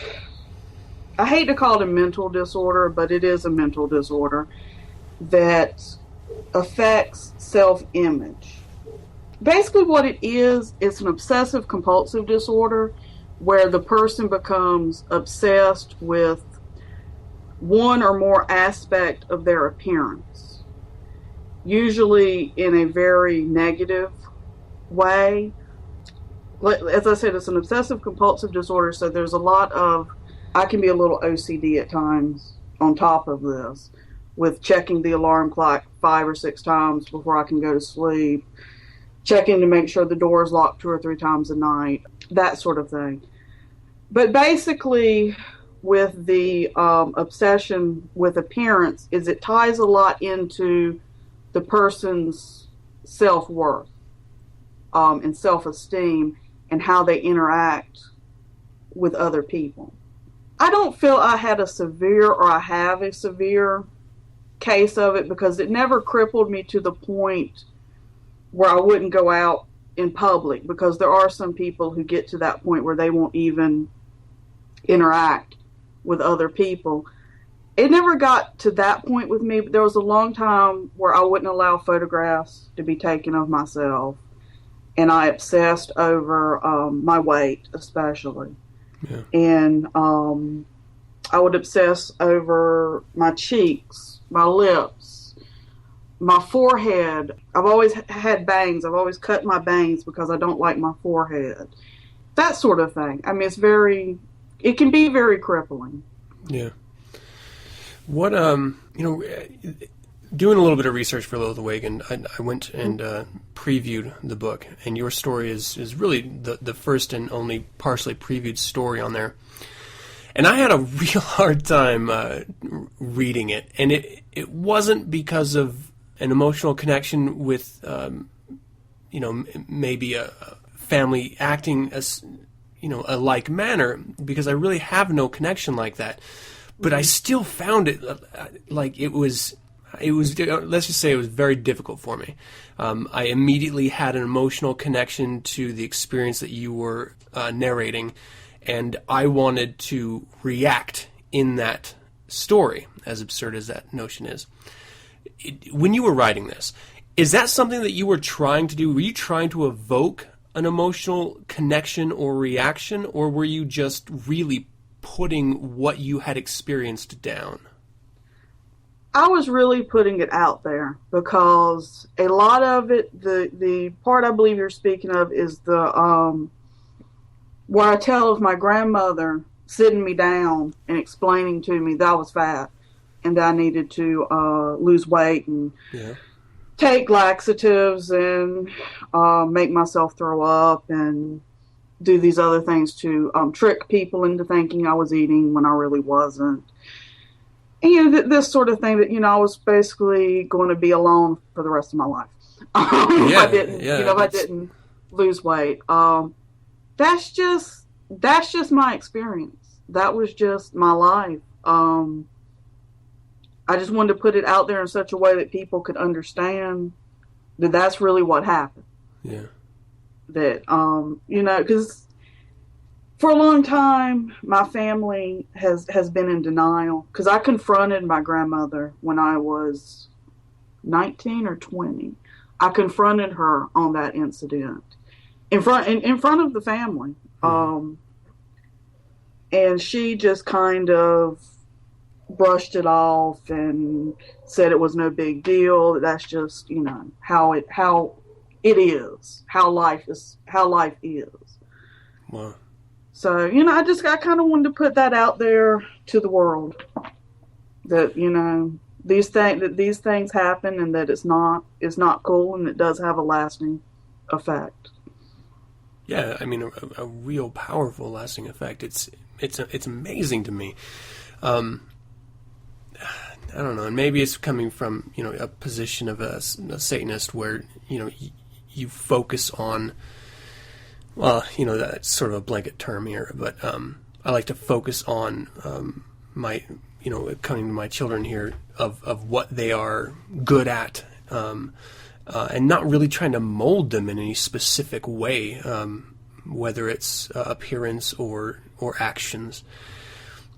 hate to call it a mental disorder, but it is a mental disorder that affects self-image. Basically what it is, it's an obsessive compulsive disorder where the person becomes obsessed with one or more aspect of their appearance, usually in a very negative way. As I said, it's an obsessive compulsive disorder, so there's a lot of, I can be a little OCD at times on top of this, with checking the alarm clock 5 or 6 times before I can go to sleep, checking to make sure the door is locked 2 or 3 times a night, that sort of thing. But basically, with the obsession with appearance, is it ties a lot into the person's self-worth and self-esteem and how they interact with other people. I don't feel I had a severe, or I have a severe case of it, because it never crippled me to the point where I wouldn't go out in public, because there are some people who get to that point where they won't even interact with other people. It never got to that point with me, but there was a long time where I wouldn't allow photographs to be taken of myself, and I obsessed over my weight, especially.
Yeah.
And I would obsess over my cheeks, my lips, my forehead. I've always had bangs. I've always cut my bangs because I don't like my forehead. That sort of thing. I mean, it can be very crippling.
Yeah. What, doing a little bit of research for Lilith Awakened, I went and previewed the book, and your story is really the first and only partially previewed story on there. And I had a real hard time reading it, and it wasn't because of an emotional connection with, maybe a family acting as, a like manner, because I really have no connection like that. But I still found it like it was, let's just say it was very difficult for me. I immediately had an emotional connection to the experience that you were narrating, and I wanted to react in that story, as absurd as that notion is. When you were writing this, is that something that you were trying to do? Were you trying to evoke an emotional connection or reaction, or were you just really putting what you had experienced down?
I was really putting it out there because a lot of it, the part I believe you're speaking of is the where I tell of my grandmother sitting me down and explaining to me that I was fat and that I needed to lose weight and take laxatives and make myself throw up and do these other things to trick people into thinking I was eating when I really wasn't. And this sort of thing that, I was basically going to be alone for the rest of my life. If I didn't lose weight. That's just my experience. That was just my life. I just wanted to put it out there in such a way that people could understand that that's really what happened.
Yeah.
That, because for a long time, my family has been in denial. Because I confronted my grandmother when I was 19 or 20. I confronted her on that incident in front of the family. And she just kind of brushed it off and said it was no big deal. That's just, how it is, how life is.
Wow.
So, I kind of wanted to put that out there to the world that, these things happen and that it's not cool and it does have a lasting effect.
Yeah, I mean, a real powerful lasting effect. It's amazing to me. I don't know, and maybe it's coming from, a position of a Satanist where, you focus on, well, that's sort of a blanket term here, but I like to focus on my, coming to my children here of what they are good at, and not really trying to mold them in any specific way, whether it's appearance or actions.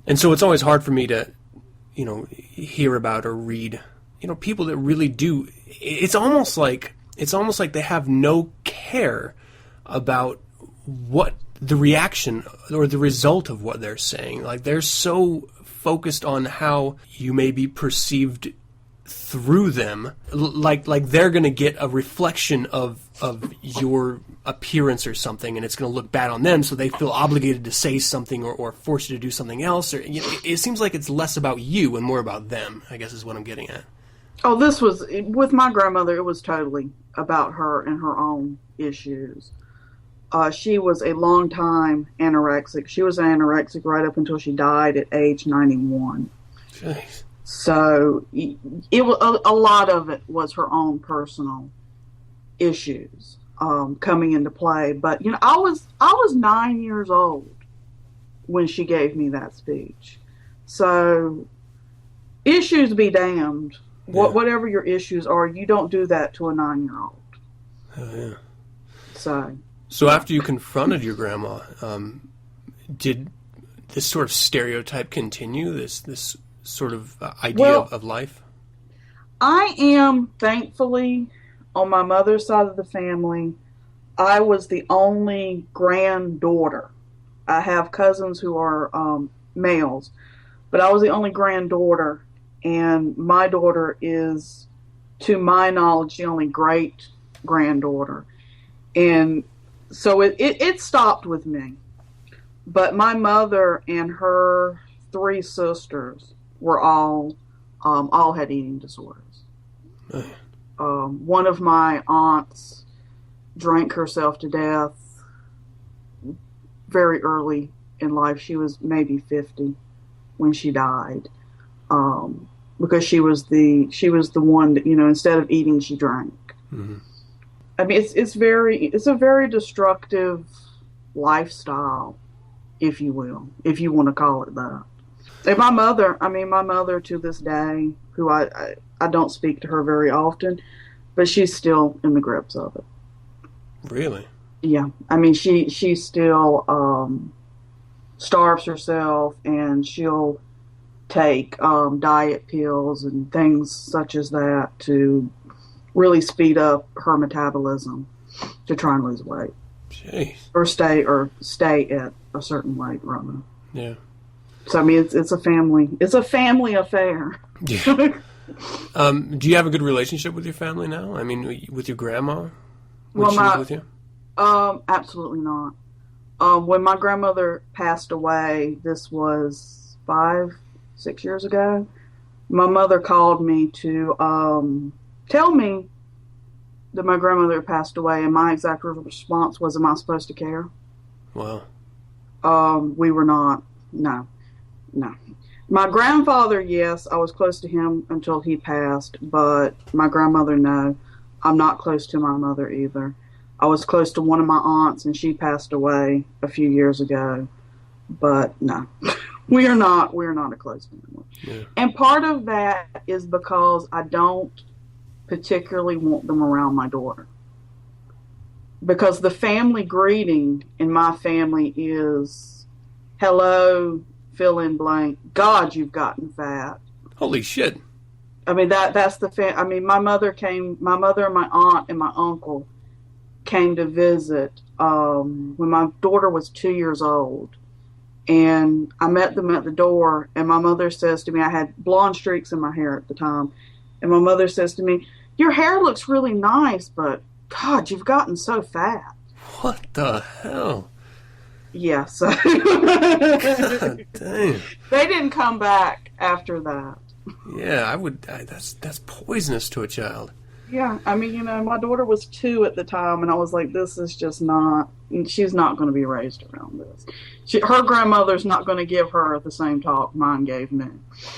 And so it's always hard for me to, hear about or read, people that really do. It's almost like they have no care about what the reaction or the result of what they're saying. Like, they're so focused on how you may be perceived through them, like they're going to get a reflection of your appearance or something, and it's going to look bad on them, so they feel obligated to say something or force you to do something else. Or it seems like it's less about you and more about them, I guess is what I'm getting at.
Oh, this was, with my grandmother, it was totally about her and her own issues. She was a long time anorexic. She was an anorexic right up until she died at age 91.
Jeez.
So it was, a lot of it was her own personal issues coming into play. But I was 9 years old when she gave me that speech. So issues be damned. Yeah. Whatever your issues are, you don't do that to a 9-year-old.
Oh, yeah.
So
after you confronted your grandma, did this sort of stereotype continue? This sort of idea of life?
I am, thankfully, on my mother's side of the family, I was the only granddaughter. I have cousins who are males, but I was the only granddaughter, and my daughter is, to my knowledge, the only great-granddaughter. And so it stopped with me. But my mother and her 3 sisters were all had eating disorders. One of my aunts drank herself to death very early in life. She was maybe 50 when she died, because she was the one that, instead of eating, she drank. Mm-hmm. I mean, it's a very destructive lifestyle, if you will, if you want to call it that. And my mother to this day, who I don't speak to her very often, but she's still in the grips of it.
Really?
Yeah. I mean, she still starves herself, and she'll take diet pills and things such as that to really speed up her metabolism to try and lose weight.
Jeez.
Or stay at a certain weight, rather.
Yeah.
So I mean, it's a family affair.
Yeah. Do you have a good relationship with your family now? I mean, with your grandma? When she was with you?
Absolutely not. When my grandmother passed away, this was 5-6 years ago, my mother called me to tell me that my grandmother had passed away, and my exact response was, am I supposed to care?
Wow.
We were not. No. My grandfather, yes, I was close to him until he passed, but my grandmother, no. I'm not close to my mother either. I was close to one of my aunts, and she passed away a few years ago, but no. We are not a close family.
Yeah.
And part of that is because I don't particularly want them around my daughter. Because the family greeting in my family is, hello, fill in blank, God, you've gotten fat.
Holy shit.
I mean, that's the I mean, my mother and my aunt and my uncle came to visit when my daughter was 2 years old. And I met them at the door, and my mother says to me, I had blonde streaks in my hair at the time, and my mother says to me, your hair looks really nice, but God, you've gotten so fat.
What the hell?
Yeah, so
God damn.
They didn't come back after that.
Yeah, that's poisonous to a child.
Yeah, I mean, you know, my daughter was 2 at the time, and I was like, this is just not, she's not going to be raised around this. Her grandmother's not going to give her the same talk mine gave me.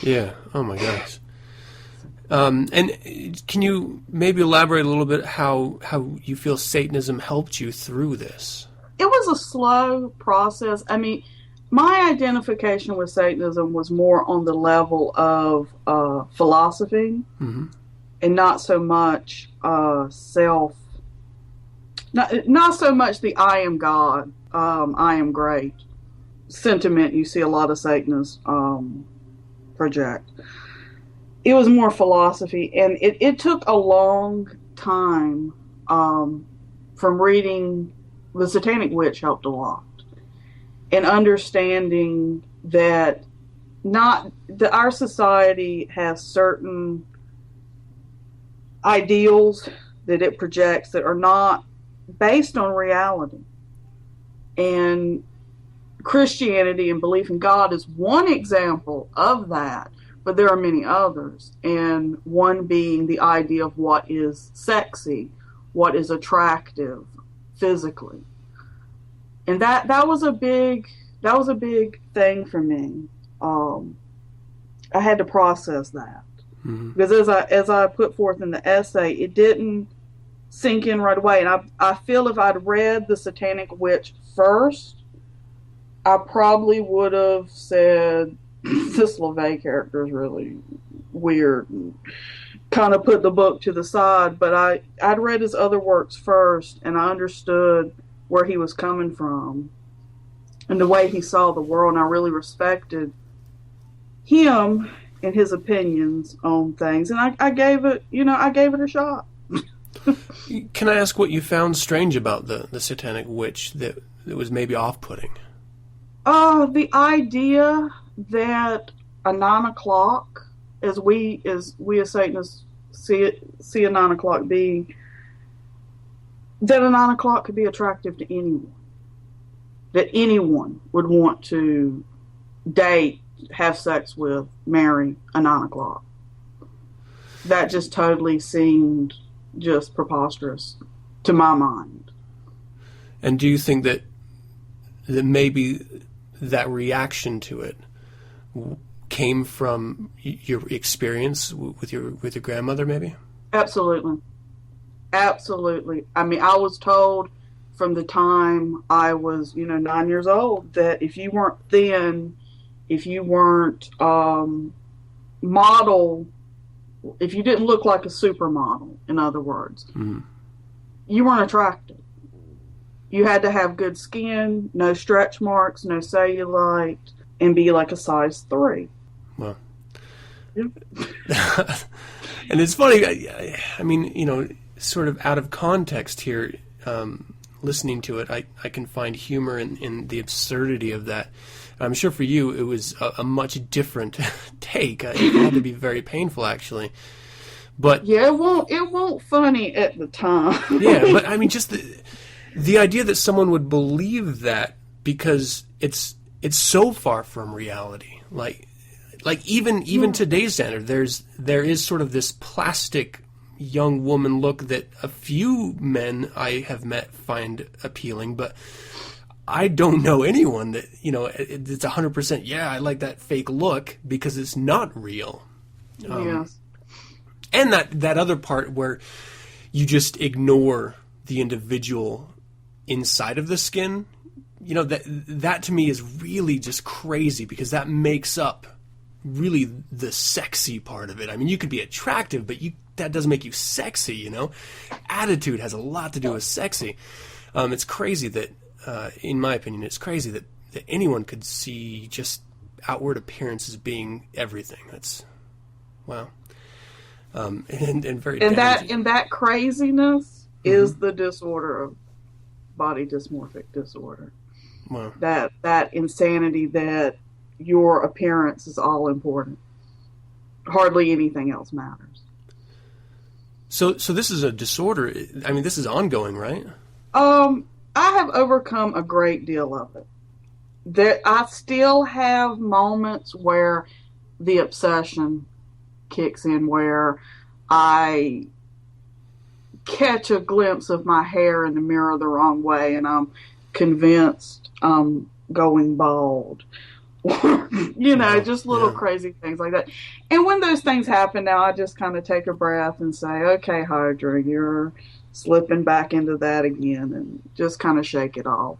Yeah,
oh my gosh. And can you maybe elaborate a little bit how you feel Satanism helped you through this?
It was a slow process. I mean, my identification with Satanism was more on the level of philosophy. Mm-hmm. And not so much not so much the I am God, I am great sentiment you see a lot of Satanists project. It was more philosophy, and it took a long time from reading The Satanic Witch helped a lot. And understanding that our society has certain ideals that it projects that are not based on reality. And Christianity and belief in God is one example of that, but there are many others. And one being the idea of what is sexy, what is attractive physically. And that was a big thing for me. I had to process that. Mm-hmm. Because as I put forth in the essay, it didn't sink in right away. And I feel if I'd read The Satanic Witch first, I probably would have said, this LaVey character is really weird, and kind of put the book to the side. But I'd read his other works first, and I understood where he was coming from and the way he saw the world, and I really respected him and his opinions on things, and I gave it a shot.
Can I ask what you found strange about the Satanic Witch that was maybe off-putting?
The idea that a 9 o'clock, as we as Satanists see a 9 o'clock being, that a 9 o'clock could be attractive to anyone, that anyone would want to date, have sex with, marry a 9 o'clock. That just totally seemed just preposterous to my mind.
And do you think that maybe that reaction to it came from your experience with your grandmother, maybe?
Absolutely. I mean, I was told from the time I was, 9 years old, that if you weren't thin, if you weren't model, if you didn't look like a supermodel, in other words, mm-hmm. you weren't attractive. You had to have good skin, no stretch marks, no cellulite, and be like a size 3.
Well, yeah. And it's funny, I mean, sort of out of context here, listening to it, I can find humor in the absurdity of that. I'm sure for you it was a much different take. It had to be very painful, actually. But
yeah, it won't funny at the time.
Yeah, but I mean, just the idea that someone would believe that, because it's so far from reality. Like even today's standard, there is sort of this plastic young woman look that a few men I have met find appealing, but I don't know anyone that, it's 100%, yeah, I like that fake look, because it's not real.
Yes.
And that other part where you just ignore the individual inside of the skin, that to me is really just crazy, because that makes up really the sexy part of it. I mean, you could be attractive, but that doesn't make you sexy, Attitude has a lot to do with sexy. It's crazy that, in my opinion, it's crazy that anyone could see just outward appearance as being everything. That's, wow. And very damaging.
And that craziness is the disorder of body dysmorphic disorder.
Wow.
That insanity that your appearance is all important. Hardly anything else matters.
So this is a disorder. I mean, this is ongoing, right?
I have overcome a great deal of it. I still have moments where the obsession kicks in, where I catch a glimpse of my hair in the mirror the wrong way, and I'm convinced I'm going bald. Just little crazy things like that. And when those things happen now, I just kind of take a breath and say, okay, Hydra, you're slipping back into that again, and just kind of shake it off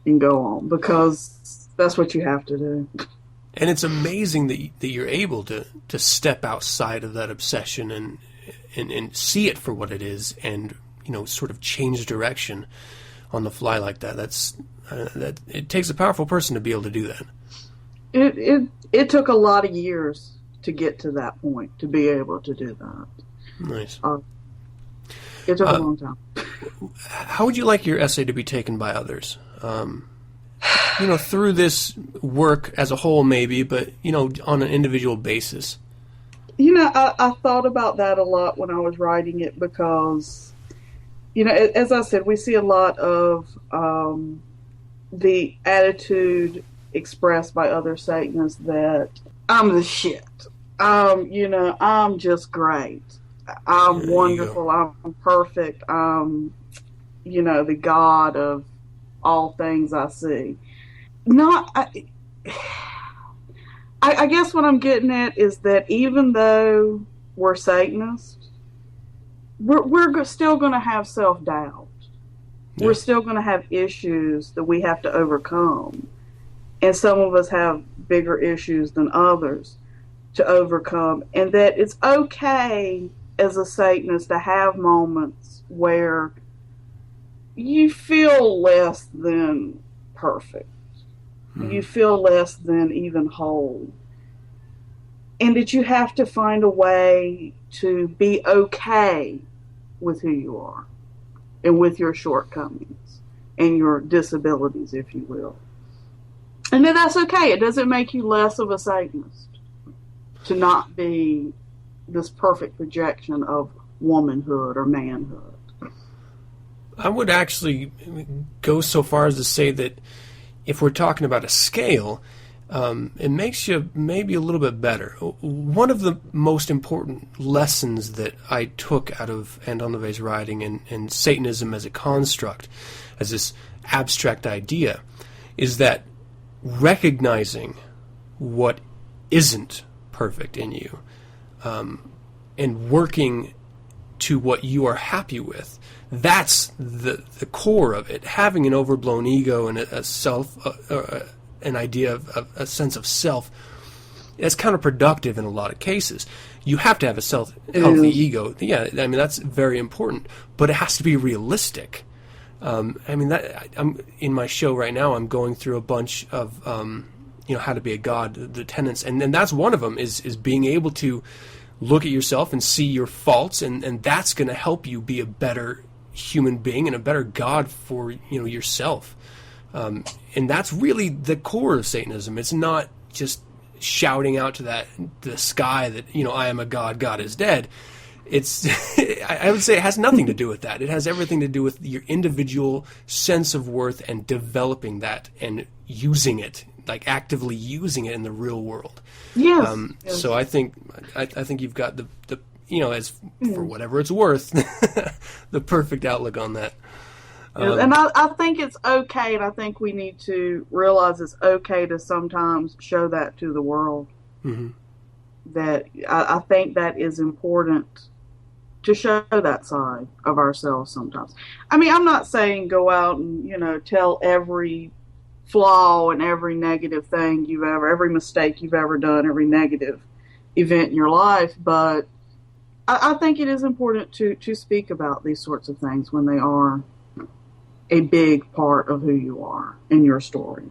and go on, because that's what you have to do.
And it's amazing that you're able to step outside of that obsession and see it for what it is, and sort of change direction on the fly like that. That it takes a powerful person to be able to do that.
It took a lot of years to get to that point, to be able to do that.
Nice.
It took a long time.
How would you like your essay to be taken by others? Through this work as a whole, maybe, but on an individual basis.
I thought about that a lot when I was writing it, because as I said, we see a lot of the attitude expressed by other Satanists that I'm the shit. I'm just great. I'm wonderful. I'm perfect. I'm, the God of all things I see. I guess what I'm getting at is that even though we're Satanists, we're still going to have self-doubt. Yeah. We're still going to have issues that we have to overcome. And some of us have bigger issues than others to overcome. And that it's okay as a Satanist to have moments where you feel less than perfect. You feel less than even whole. And that you have to find a way to be okay with who you are and with your shortcomings and your disabilities, if you will. And then that's okay. It doesn't make you less of a Satanist to not be this perfect projection of womanhood or manhood.
I would actually go so far as to say that if we're talking about a scale, it makes you maybe a little bit better. One of the most important lessons that I took out of Anton LaVey's writing and Satanism as a construct, as this abstract idea, is that recognizing what isn't perfect in you and working to what you are happy with, that's the core of it. Having an overblown ego and a self, an idea of a sense of self, that's counterproductive in a lot of cases. You have to have a healthy ego. Yeah, I mean, that's very important, but it has to be realistic. I'm in my show right now, I'm going through a bunch of how to be a god, the tenets, and that's one of them is being able to look at yourself and see your faults, and that's going to help you be a better human being and a better god for yourself. And that's really the core of Satanism. It's not just shouting out to the sky that, I am a god, God is dead. It's, I would say it has nothing to do with that. It has everything to do with your individual sense of worth and developing that and using it, like actively using it in the real world.
Yes.
So I think you've got the as for whatever it's worth, the perfect outlook on that.
And I think it's okay, and I think we need to realize it's okay to sometimes show that to the world.
Mm-hmm.
That I think that is important to show that side of ourselves sometimes. I mean, I'm not saying go out and, tell every flaw and every negative thing every mistake you've ever done, every negative event in your life, but I think it is important to speak about these sorts of things when they are a big part of who you are in your story.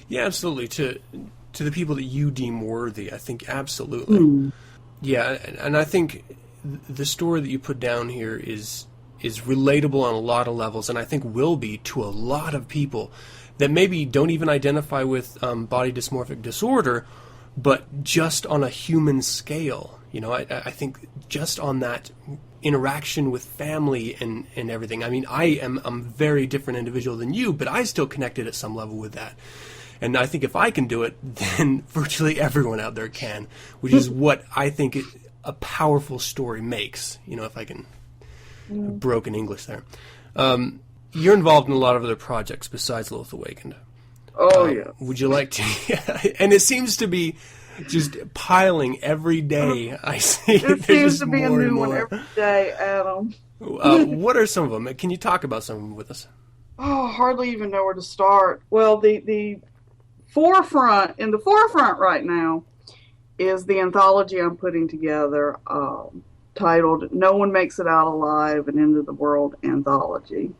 Yeah, absolutely. To the people that you deem worthy, I think absolutely. Yeah, and I think the story that you put down here is relatable on a lot of levels, and I think will be to a lot of people that maybe don't even identify with body dysmorphic disorder, but just on a human scale. I think just on that interaction with family and everything. I mean, I'm a very different individual than you, but I still connected at some level with that. And I think if I can do it, then virtually everyone out there can, which is what I think a powerful story makes, if I can broken English there. You're involved in a lot of other projects besides Lilith Awakened.
Oh, yeah.
Would you like to? And it seems to be just piling every day. I see.
It seems to be a new one every day, Adam.
What are some of them? Can you talk about some of them with us?
Oh, hardly even know where to start. Well, the forefront right now is the anthology I'm putting together, titled "No One Makes It Out Alive: An End of the World Anthology."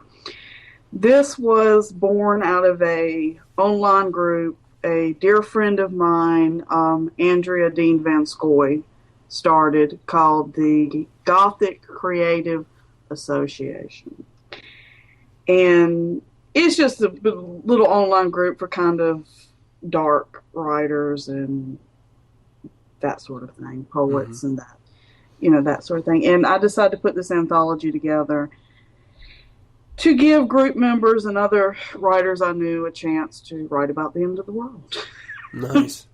This was born out of a online group a dear friend of mine, Andrea Dean Van Scoy, started, called the Gothic Creative Association. And it's just a little online group for kind of dark writers and that sort of thing, poets and that, that sort of thing. And I decided to put this anthology together to give group members and other writers I knew a chance to write about the end of the world.
Nice.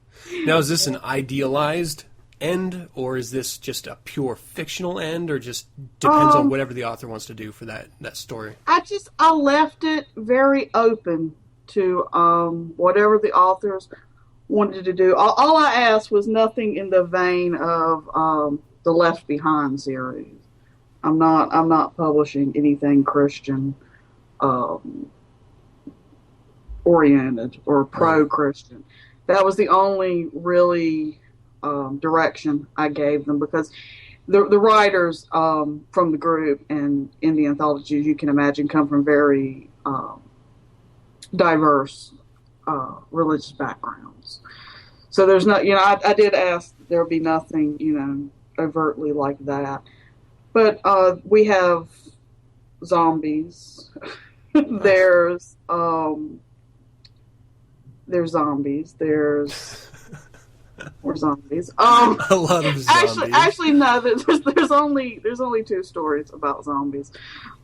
Now, is this an idealized end, or is this just a pure fictional end, or just depends on whatever the author wants to do for that story?
I left it very open to whatever the authors wanted to do. All I asked was nothing in the vein of the Left Behind series. I'm not publishing anything Christian oriented or pro-Christian. That was the only really direction I gave them, because the writers from the group and in the anthology, as you can imagine, come from very diverse religious backgrounds. So there's not, I did ask there be nothing, overtly like that. But we have zombies. There's zombies. There's more zombies.
A lot of zombies.
Actually, no. There's only 2 stories about zombies.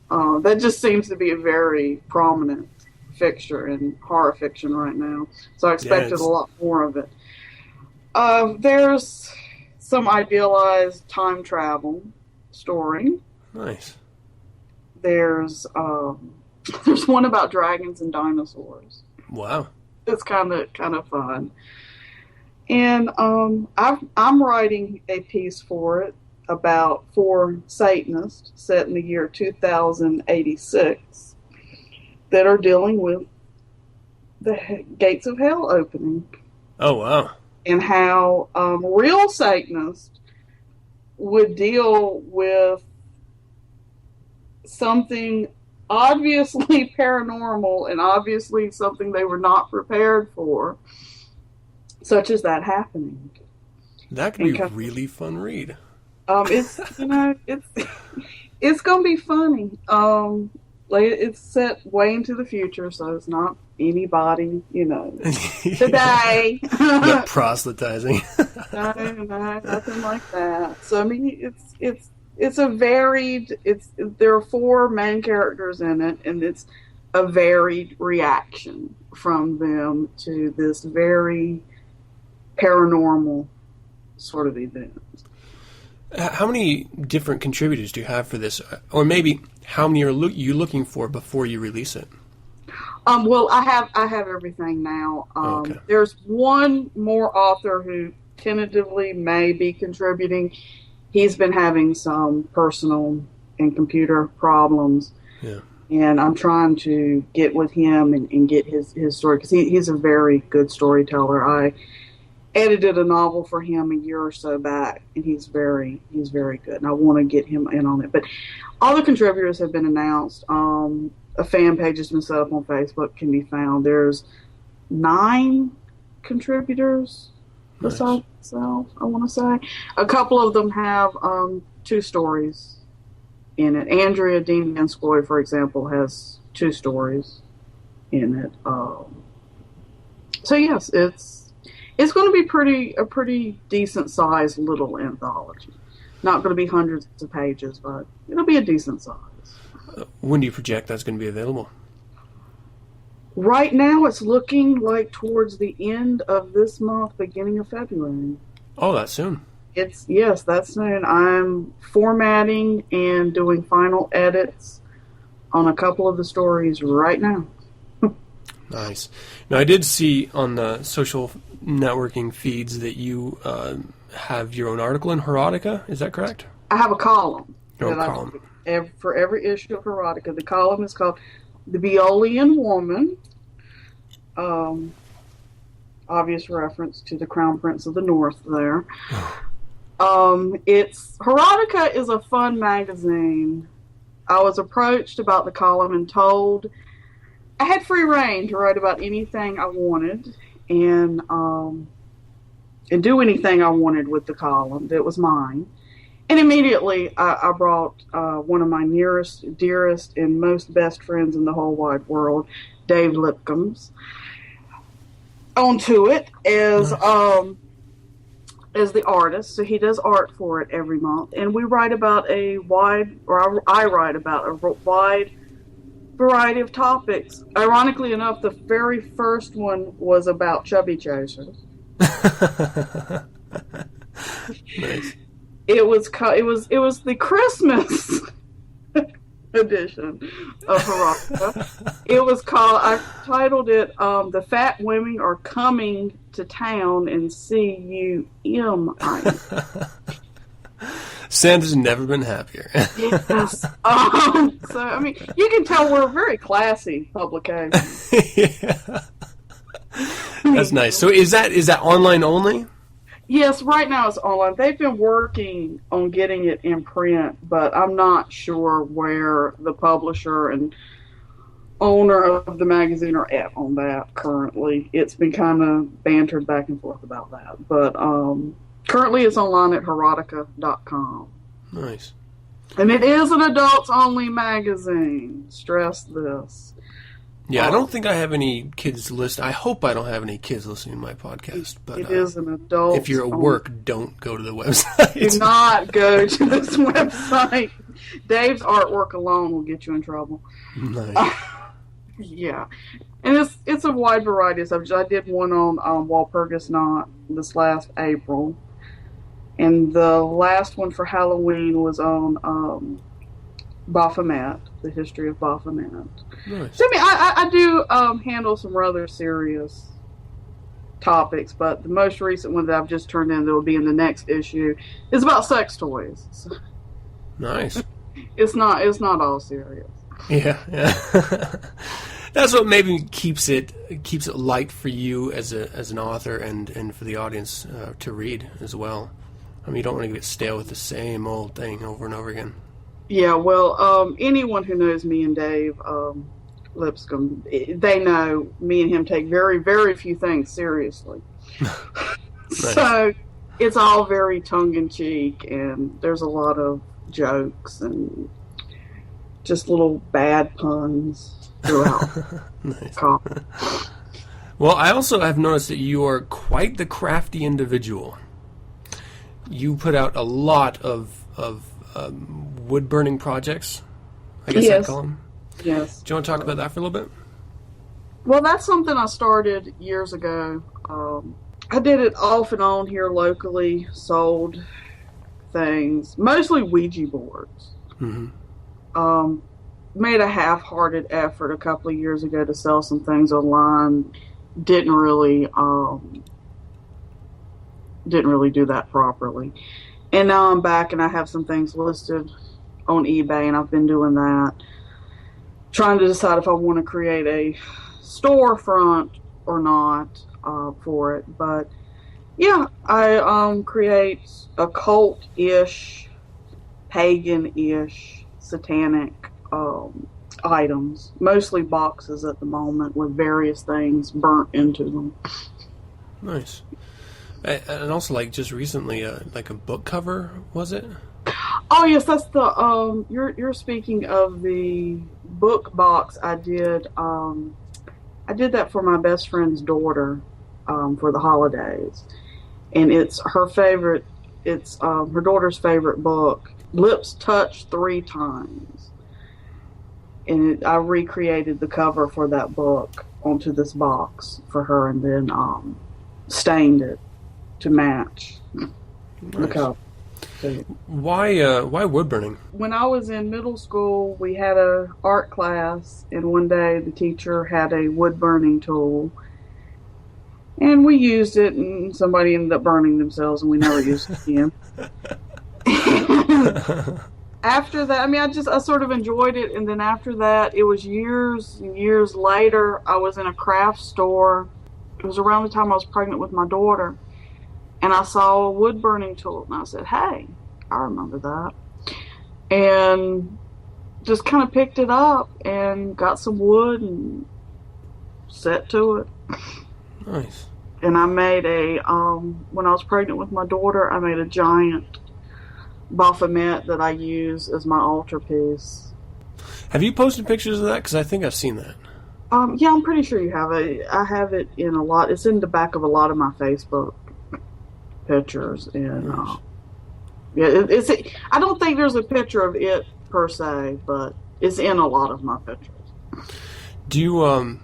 That just seems to be a very prominent fixture in horror fiction right now. So I expected a lot more of it. There's some idealized time travel story.
Nice.
There's one about dragons and dinosaurs.
Wow.
It's kind of fun. And I'm writing a piece for it about 4 Satanists set in the year 2086 that are dealing with the gates of hell opening.
Oh, wow.
And how real Satanists would deal with something obviously paranormal and obviously something they were not prepared for, such as that happening.
That could be a really fun read.
It's it's gonna be funny. Like, it's set way into the future, so it's not anybody, today.
Not proselytizing.
No, nothing like that. So I mean, it's a varied. There are 4 main characters in it, and it's a varied reaction from them to this very paranormal sort of event.
How many different contributors do you have for this? Or maybe how many are you looking for before you release it?
Well, I have everything now.
Okay.
There's one more author who tentatively may be contributing. He's been having some personal and computer problems.
Yeah.
And I'm trying to get with him and get his story, because he's a very good storyteller. I edited a novel for him a year or so back, and he's very good, and I want to get him in on it. But all the contributors have been announced. A fan page has been set up on Facebook, can be found. There's 9 contributors besides myself, I want to say. A couple of them have 2 stories in it. Andrea Dean Vanskoy, for example, has 2 stories in it. So yes, it's going to be a pretty decent sized little anthology. Not going to be hundreds of pages, but it'll be a decent size.
When do you project that's going to be available?
Right now, it's looking like towards the end of this month, beginning of February.
Oh, that's soon.
Yes, that's soon. I'm formatting and doing final edits on a couple of the stories right now.
Nice. Now, I did see on the social networking feeds that you have your own article in Erotica. Is that correct?
I have a column.
Your own column.
For every issue of Erotica. The column is called The Bolian Woman. Obvious reference to the Crown Prince of the North there. Erotica is a fun magazine. I was approached about the column and told I had free reign to write about anything I wanted and do anything I wanted with the column that was mine. And immediately I brought one of my nearest, dearest, and most best friends in the whole wide world, Dave Lipkins, onto it as the artist. So he does art for it every month, and we write about I write about a wide variety of topics. Ironically enough, the very first one was about chubby chasers.
Nice.
It was the Christmas edition of Erotica. I titled it "The Fat Women Are Coming to Town and C-U-M-I."
Santa's never been happier.
Yes. So I mean, you can tell we're a very classy publication.
Yeah. That's nice. So is that online only?
Yes, right now it's online. They've been working on getting it in print, but I'm not sure where the publisher and owner of the magazine are at on that currently. It's been kind of bantered back and forth about that. But currently it's online at erotica.com.
Nice.
And it is an adults-only magazine. Stress this.
Yeah, I don't think I have any kids I hope I don't have any kids listening to my podcast. But
it is an adult.
If you're at work, don't go to the website.
Do not go to this website. Dave's artwork alone will get you in trouble.
Nice.
Yeah. And it's a wide variety of subjects. I did one on Walpurgis Knot this last April. And the last one for Halloween was on Baphomet, the history of Baphomet.
Nice.
So, I mean, I do handle some rather serious topics, but the most recent one that I've just turned in that will be in the next issue is about sex toys. So
nice.
It's not all serious.
Yeah. That's what maybe keeps it light for you as an author and for the audience to read as well. I mean, you don't want to get stale with the same old thing over and over again.
Yeah, well, anyone who knows me and Dave Lipscomb, they know me and him take very, very few things seriously.
Nice.
So it's all very tongue-in-cheek, and there's a lot of jokes and just little bad puns throughout.
Nice. Well, I also have noticed that you are quite the crafty individual. You put out a lot of wood burning projects, I guess I'd call them.
Yes.
Do you want to talk about that for a little bit?
Well, that's something I started years ago. I did it off and on here locally, sold things, mostly Ouija boards.
Mm-hmm.
Made a half-hearted effort a couple of years ago to sell some things online. Didn't really do that properly. And now I'm back and I have some things listed on eBay, and I've been doing that. Trying to decide if I want to create a storefront or not for it. But yeah, I create occult-ish, pagan-ish, satanic items. Mostly boxes at the moment with various things burnt into them.
Nice. And also, like, just recently, like a book cover, was it?
Oh yes, that's the you're speaking of the book box I did. I did that for my best friend's daughter for the holidays, and it's her favorite. It's her daughter's favorite book, Lips Touched 3 Times, and I recreated the cover for that book onto this box for her, and then stained it to match the cover.
Why wood burning?
When I was in middle school, we had a art class, and one day the teacher had a wood burning tool, and we used it, and somebody ended up burning themselves, and we never used it again. After that, I mean, I sort of enjoyed it, and then after that, it was years and years later, I was in a craft store. It was around the time I was pregnant with my daughter. And I saw a wood burning tool, and I said, hey, I remember that. And just kind of picked it up and got some wood and set to it.
Nice.
And I made when I was pregnant with my daughter, I made a giant Baphomet that I use as my altarpiece.
Have you posted pictures of that? Because I think I've seen that.
Yeah, I'm pretty sure you have it. I have it in a lot. It's in the back of a lot of my Facebook pictures, and it's I don't think there's a picture of it per se, but it's in a lot of my pictures.
Do you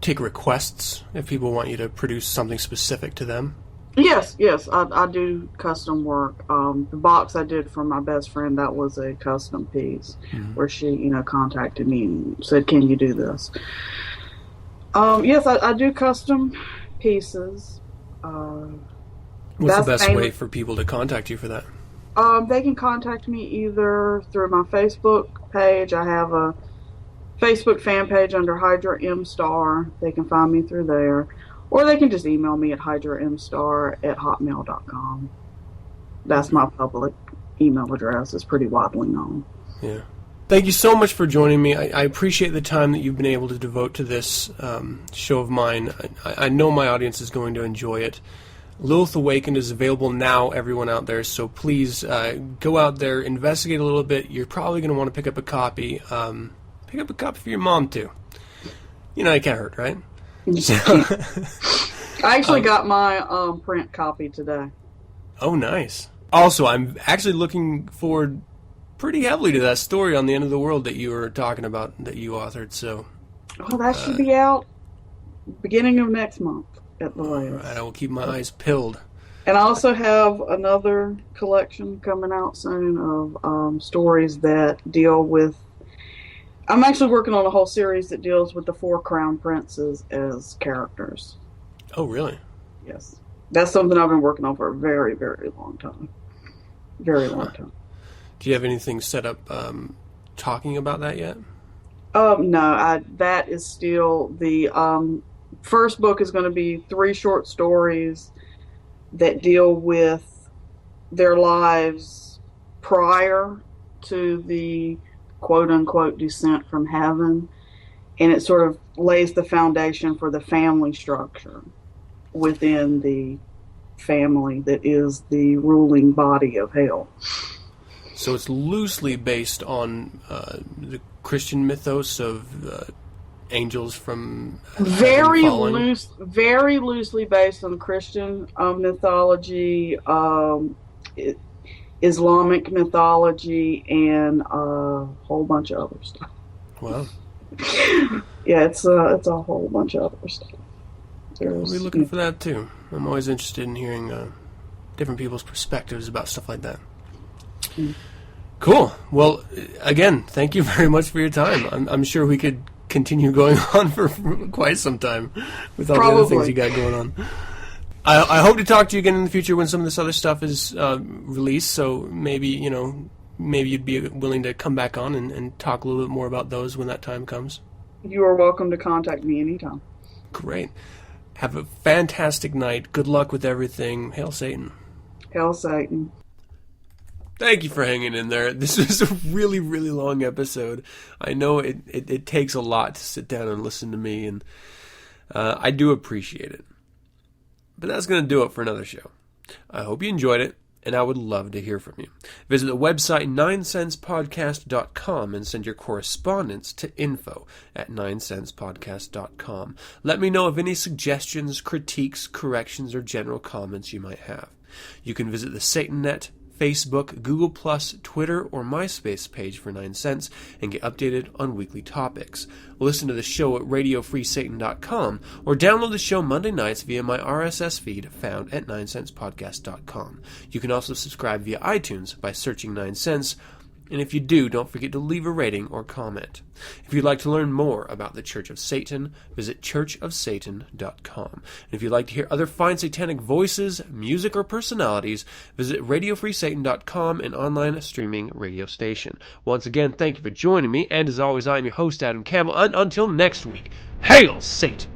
take requests if people want you to produce something specific to them?
Yes, I do custom work. The box I did for my best friend, that was a custom piece, where she contacted me and said, can you do this? Yes, I do custom pieces.
What's the best way for people to contact you for that?
They can contact me either through my Facebook page. I have a Facebook fan page under Hydra M Star. They can find me through there. Or they can just email me at hydramstar@hotmail.com. That's my public email address. It's pretty widely known.
Yeah. Thank you so much for joining me. I appreciate the time that you've been able to devote to this show of mine. I know my audience is going to enjoy it. Lilith Awakened is available now, everyone out there, so please go out there, investigate a little bit. You're probably going to want to pick up a copy. Pick up a copy for your mom, too. It can't hurt, right?
I actually got my print copy today.
Oh, nice. Also, I'm actually looking forward pretty heavily to that story on the end of the world that you were talking about, that you authored. So,
that should be out beginning of next month at the latest.
All right, I will keep my eyes peeled.
And I also have another collection coming out soon of stories that deal with. I'm actually working on a whole series that deals with the 4 crown princes as characters.
Oh, really?
Yes. That's something I've been working on for a very, very long time. Very long time.
Do you have anything set up talking about that yet?
No. That is still the first book is going to be 3 short stories that deal with their lives prior to the quote-unquote descent from heaven, and it sort of lays the foundation for the family structure within the family that is the ruling body of hell.
So it's loosely based on the Christian mythos of angels from
very
falling.
very loosely based on Christian mythology, Islamic mythology, and a whole bunch of other stuff.
Wow.
Yeah, it's a whole bunch of other stuff.
We'll be looking for that too. I'm always interested in hearing different people's perspectives about stuff like that. Cool. Well, again, thank you very much for your time. I'm sure we could continue going on for quite some time with all the other things you got going on. I hope to talk to you again in the future when some of this other stuff is released. So maybe you'd be willing to come back on and talk a little bit more about those when that time comes.
You are welcome to contact me anytime.
Great. Have a fantastic night. Good luck with everything. Hail Satan.
Hail Satan.
Thank you for hanging in there. This was a really, really long episode. I know it takes a lot to sit down and listen to me, and I do appreciate it. But that's going to do it for another show. I hope you enjoyed it, and I would love to hear from you. Visit the website 9sensepodcast.com and send your correspondence to info@9sensepodcast.com. Let me know of any suggestions, critiques, corrections, or general comments you might have. You can visit the SatanNet, Facebook, Google+, Twitter, or MySpace page for 9sense and get updated on weekly topics. Listen to the show at radiofreesatan.com or download the show Monday nights via my RSS feed found at 9sensepodcast.com. You can also subscribe via iTunes by searching 9sense, and if you do, don't forget to leave a rating or comment. If you'd like to learn more about the Church of Satan, visit churchofsatan.com. And if you'd like to hear other fine satanic voices, music, or personalities, visit radiofreesatan.com, an online streaming radio station. Once again, thank you for joining me, and as always, I am your host, Adam Campbell, and until next week, hail Satan!